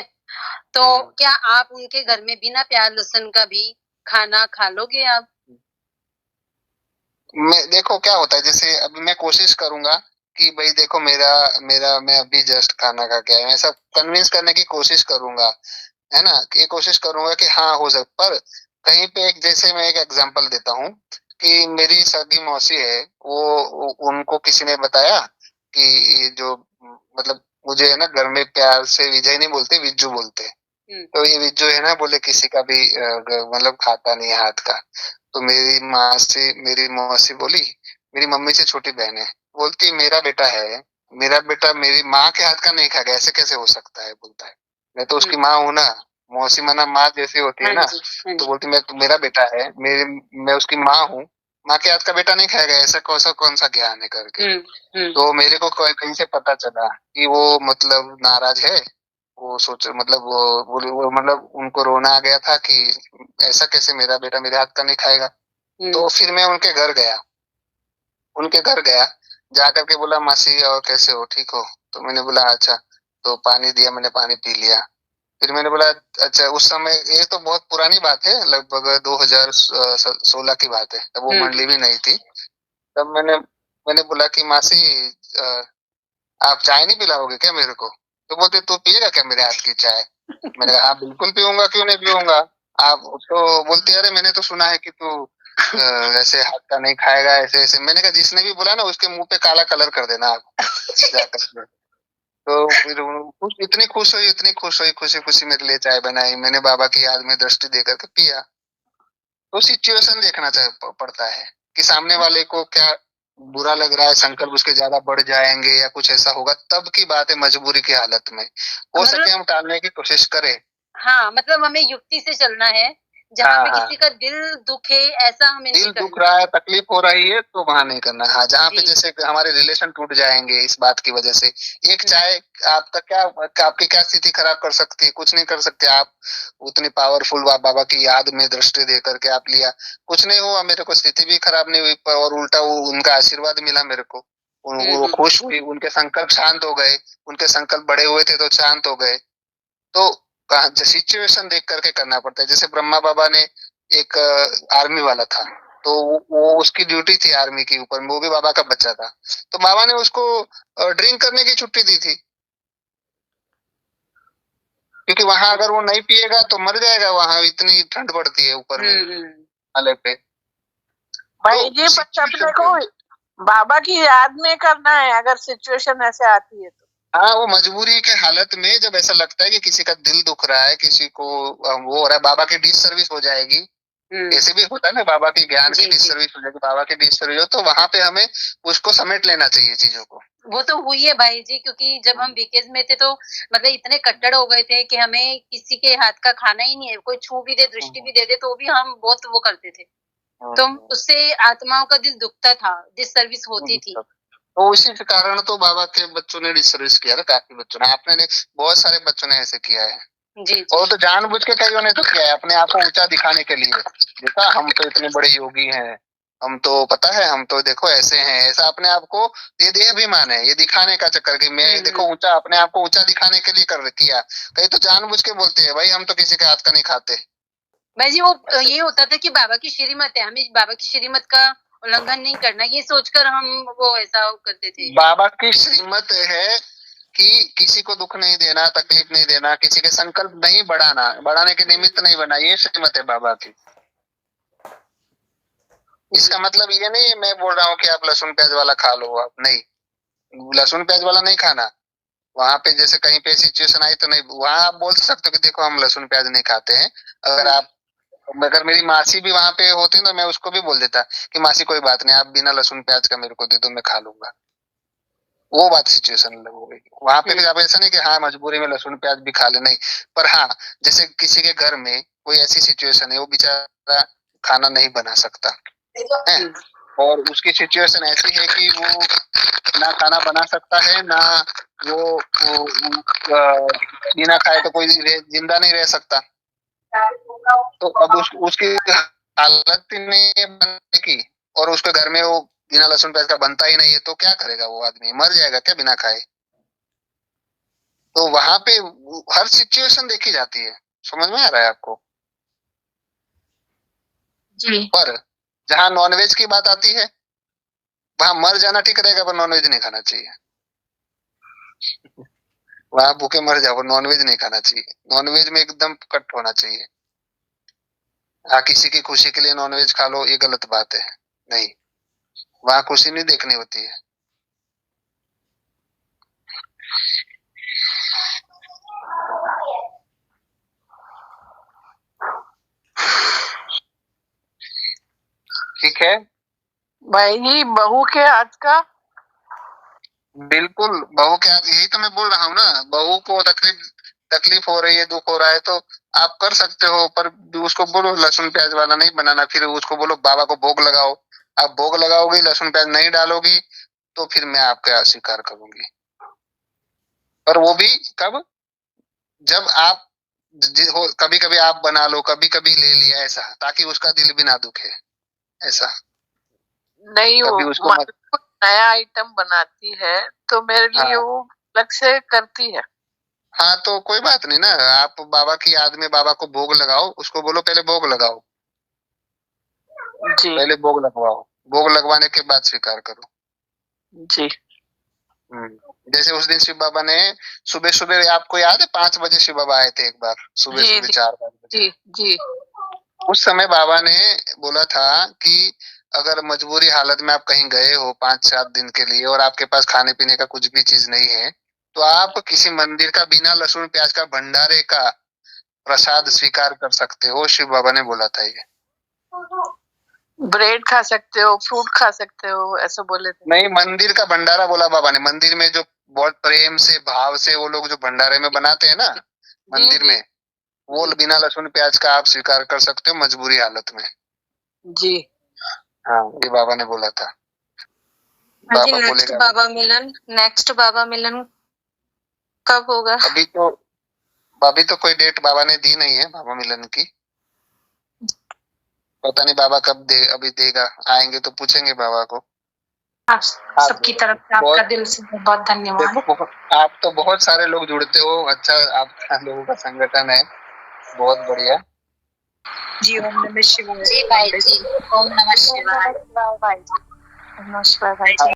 तो क्या आप उनके घर में बिना प्याज लहसुन का भी खाना खा लोगे आप? देखो क्या होता है, जैसे अभी मैं कोशिश करूंगा कि भाई देखो मेरा मेरा मैं अभी जस्ट खाना खा के आया, मैं सब कन्विंस करने की कोशिश करूंगा, है ना, ये कोशिश करूंगा कि हाँ हो सकता। पर कहीं पे एक, जैसे मैं एक एग्जांपल देता हूँ कि मेरी सगी मौसी है, वो उनको किसी ने बताया कि ये जो मतलब, मुझे है ना घर में प्यार से विजय नहीं बोलते, विज्जू बोलते। तो ये विज्जू है ना, बोले किसी का भी मतलब खाता नहीं है हाथ का। तो मेरी मौसी बोली, मेरी मम्मी से छोटी बहन है, बोलती मेरा बेटा है, मेरा बेटा मेरी माँ के हाथ का नहीं खाएगा, ऐसे कैसे हो सकता है? बोलता है मैं तो उसकी माँ हूँ ना। मौसी माना माँ जैसी होती है ना। तो बोलती मैं, तो मेरा बेटा है, मैं उसकी माँ हूँ, माँ के हाथ का बेटा नहीं खाएगा, ऐसा कौन सा ज्ञान है करके। तो मेरे को कहीं से पता चला कि वो मतलब नाराज है। वो सोच मतलब वो मतलब उनको रोना आ गया था कि ऐसा कैसे मेरा बेटा मेरे हाथ का नहीं खाएगा। तो फिर मैं उनके घर गया, जा करके बोला मासी और कैसे हो, ठीक हो? तो मैंने बोला अच्छा। तो पानी दिया, मैंने पानी पी लिया। फिर मैंने बोला अच्छा, उस समय, ये तो बहुत पुरानी बात है, लगभग 2016 की बात है, तब वो मंडली भी नहीं थी। तब मैंने मैंने बोला कि मासी आप चाय नहीं पिलाओगे क्या मेरे को? तो बोलते तू पिएगा क्या मेरे हाथ की चाय? मैंने कहा हाँ बिल्कुल पीऊंगा, क्यों नहीं पीऊंगा। आप तो बोलती अरे मैंने तो सुना है कि तू ऐसे हाथ का नहीं खाएगा, ऐसे ऐसे। मैंने कहा जिसने भी बोला ना उसके मुंह पे काला कलर कर देना आप जाकर। तो फिर इतनी खुश हुई, खुशी खुशी मेरे लिए चाय बनाई, मैंने बाबा की याद में दृष्टि दे करके पिया। तो सिचुएशन देखना पड़ता है कि सामने वाले को क्या बुरा लग रहा है, संकल्प उसके ज्यादा बढ़ जाएंगे या कुछ ऐसा होगा, तब की बात है। मजबूरी की हालत में हो सके हम टालने की कोशिश करें। हाँ, मतलब हमें युक्ति से चलना है। जहाँ पे किसी का दिल दुखे, ऐसा हमें दिल दुख रहा है, तकलीफ हो रही है, तो वहां नहीं करना। हाँ, जहाँ पे जैसे हमारे रिलेशन टूट जाएंगे इस बात की वजह से, एक चाय आपका क्या, आपकी क्या स्थिति खराब कर सकती है? कुछ नहीं कर सकते आप। उतनी पावरफुल बाबा की याद में दृष्टि दे करके आप लिया, कुछ नहीं हुआ, मेरे को स्थिति भी खराब नहीं हुई, और उल्टा वो उनका आशीर्वाद मिला मेरे को। वो खुश हुई, उनके संकल्प शांत हो गए, उनके संकल्प बड़े हुए थे तो शांत हो गए। तो सिचुएशन देख करके करना पड़ता है। जैसे ब्रह्मा बाबा ने एक आर्मी वाला था, तो वो उसकी ड्यूटी थी आर्मी के ऊपर, वो भी बाबा का बच्चा था। तो बाबा ने उसको ड्रिंक करने की छुट्टी दी थी, क्योंकि वहां अगर वो नहीं पिएगा तो मर जाएगा, वहां इतनी ठंड पड़ती है ऊपर में हिमालय पे। भाई जी अपने को बाबा की याद में करना है अगर सिचुएशन ऐसे आती है तो। हाँ, वो मजबूरी के हालत में जब ऐसा लगता है कि किसी का दिल दुख रहा है, किसी को वो हो रहा है, बाबा की डिस सर्विस हो जाएगी, ऐसे भी होता है ना, बाबा की ज्ञान की डिस सर्विस हो जाएगी, बाबा की डिस सर्विस हो, तो वहां पे हमें उसको समेट लेना चाहिए चीजों को। वो तो हुई है भाई जी, क्योंकि जब हम बीकेज में थे तो मतलब इतने कट्टर हो गए थे कि हमें किसी के हाथ का खाना ही नहीं है, कोई छू भी दे, दृष्टि भी दे दे तो भी हम बहुत वो करते थे, तो उससे आत्माओं का दिल दुखता था, डिससर्विस होती थी। तो इसी के कारण तो बाबा के बच्चों ने डिससर्विस किया था, काफी बच्चों ने, आपने नहीं, बहुत सारे बच्चों ने ऐसे किया है जी। और तो जानबूझ के कईयों ने तो किया है अपने आप को ऊंचा दिखाने के लिए, देखा हम तो इतने बड़े योगी हैं, हम तो पता है, हम तो देखो ऐसे हैं, ऐसा अपने आप को ये देह अभिमान है, ये दिखाने का चक्कर कि मैं देखो ऊंचा, अपने आप को ऊंचा दिखाने के लिए कर किया। कई तो जानबूझ के बोलते हैं भाई हम तो किसी के हाथ का नहीं खाते। भाई जी वो ये होता था कि बाबा की श्रीमत है, हमें बाबा की श्रीमत का उल्लंघन नहीं करना, ये सोचकर हम वो ऐसा करते थे। बाबा की श्रीमत है कि किसी को दुख नहीं देना, तकलीफ नहीं देना, किसी के संकल्प नहीं बढ़ाना, बढ़ाने के निमित्त नहीं बना, ये श्रीमत है बाबा की। इसका मतलब ये नहीं है मैं बोल रहा हूँ कि आप लहसुन प्याज वाला खा लो, आप नहीं, लहसुन प्याज वाला नहीं खाना। वहां पे जैसे कहीं पे सिचुएशन आई तो नहीं, वहां आप बोल सकते हो कि देखो हम लहसुन प्याज नहीं खाते हैं। अगर मेरी मासी भी वहां पे होती तो मैं उसको भी बोल देता कि मासी कोई बात नहीं, आप बिना लहसुन प्याज का मेरे को दे दो, मैं खा लूंगा। वो बात सिचुएशन अलग हो गई। वहां पे भी आप ऐसा नहीं कि हाँ मजबूरी में लहसुन प्याज भी खा ले, नहीं, पर हाँ जैसे किसी के घर में कोई ऐसी सिचुएशन है वो बेचारा खाना नहीं बना सकता है और उसकी सिचुएशन ऐसी है कि वो ना खाना बना सकता है, ना वो बिना खाए तो कोई जिंदा नहीं रह सकता। तो अब उसकी हालत ही नहीं है बनने की और उसके घर में वो बिना लहसुन प्याज का बनता ही नहीं है, तो क्या करेगा वो आदमी, मर जाएगा क्या बिना खाए। तो वहां पे हर सिचुएशन देखी जाती है, समझ में आ रहा है आपको जी। पर जहां नॉनवेज की बात आती है वहां मर जाना ठीक रहेगा, पर नॉनवेज नहीं खाना चाहिए। वहां भूखे मर जाओ, नॉनवेज नहीं खाना चाहिए, नॉनवेज में एकदम कट होना चाहिए। हाँ किसी की खुशी के लिए नॉनवेज खा लो, ये गलत बात है, नहीं, वहां खुशी नहीं देखनी होती है। ठीक है भाई जी बहू के हाथ का, बिल्कुल बहू के हाथ, यही तो मैं बोल रहा हूँ ना, बहू को तकलीफ हो रही है, दुख हो रहा है तो आप कर सकते हो, पर उसको बोलो लहसुन प्याज वाला नहीं बनाना, फिर उसको बोलो बाबा को भोग लगाओ। आप भोग लगाओगी, लहसुन प्याज नहीं डालोगी तो फिर मैं आपका स्वीकार करूंगी। पर वो भी कब, जब आप कभी कभी आप बना लो, कभी कभी ले लिया, ऐसा, ताकि उसका दिल भी ना दुखे, ऐसा नहीं कभी वो उसको नया आइटम बनाती है तो मेरे लिए वो अलग से करती है। हाँ तो कोई बात नहीं ना, आप बाबा की याद में बाबा को भोग लगाओ, उसको बोलो पहले भोग लगाओ जी, पहले भोग लगवाओ, भोग लगवाने के बाद स्वीकार करो जी। जैसे उस दिन शिव बाबा ने सुबह सुबह, आपको याद है 5 बजे शिव बाबा आए थे एक बार, सुबह सुबह 4-5 बजे। जी जी। उस समय बाबा ने बोला था कि अगर मजबूरी हालत में आप कहीं गए हो 5-7 दिन के लिए और आपके पास खाने पीने का कुछ भी चीज नहीं है, तो आप किसी मंदिर का बिना लहसुन प्याज का भंडारे का प्रसाद स्वीकार कर सकते हो, शिव बाबा ने बोला था ये। ब्रेड खा सकते हो, फ्रूट खा सकते हो, ऐसा बोले थे। नहीं, मंदिर का भंडारा बोला बाबा ने, मंदिर में जो बहुत प्रेम से भाव से वो लोग जो भंडारे में बनाते हैं ना मंदिर में, वो बिना लहसुन प्याज का आप स्वीकार कर सकते हो मजबूरी हालत में। जी हाँ ये बाबा ने बोला था। बाबा नेक्स्ट बाबा मिलन कब होगा? अभी तो कोई डेट बाबा ने दी नहीं है बाबा मिलन की, पता नहीं बाबा कब अभी देगा, आएंगे तो पूछेंगे बाबा को। आप सबकी तरफ से आपका दिल से बहुत धन्यवाद। आप तो बहुत सारे लोग जुड़ते हो, अच्छा आपका लोगों का संगठन है, बहुत बढ़िया। जी ओम नमः शिवाय। जी भाई जी, ओम नमः शिवाय। भाई जी। नमस्कार भाई जी।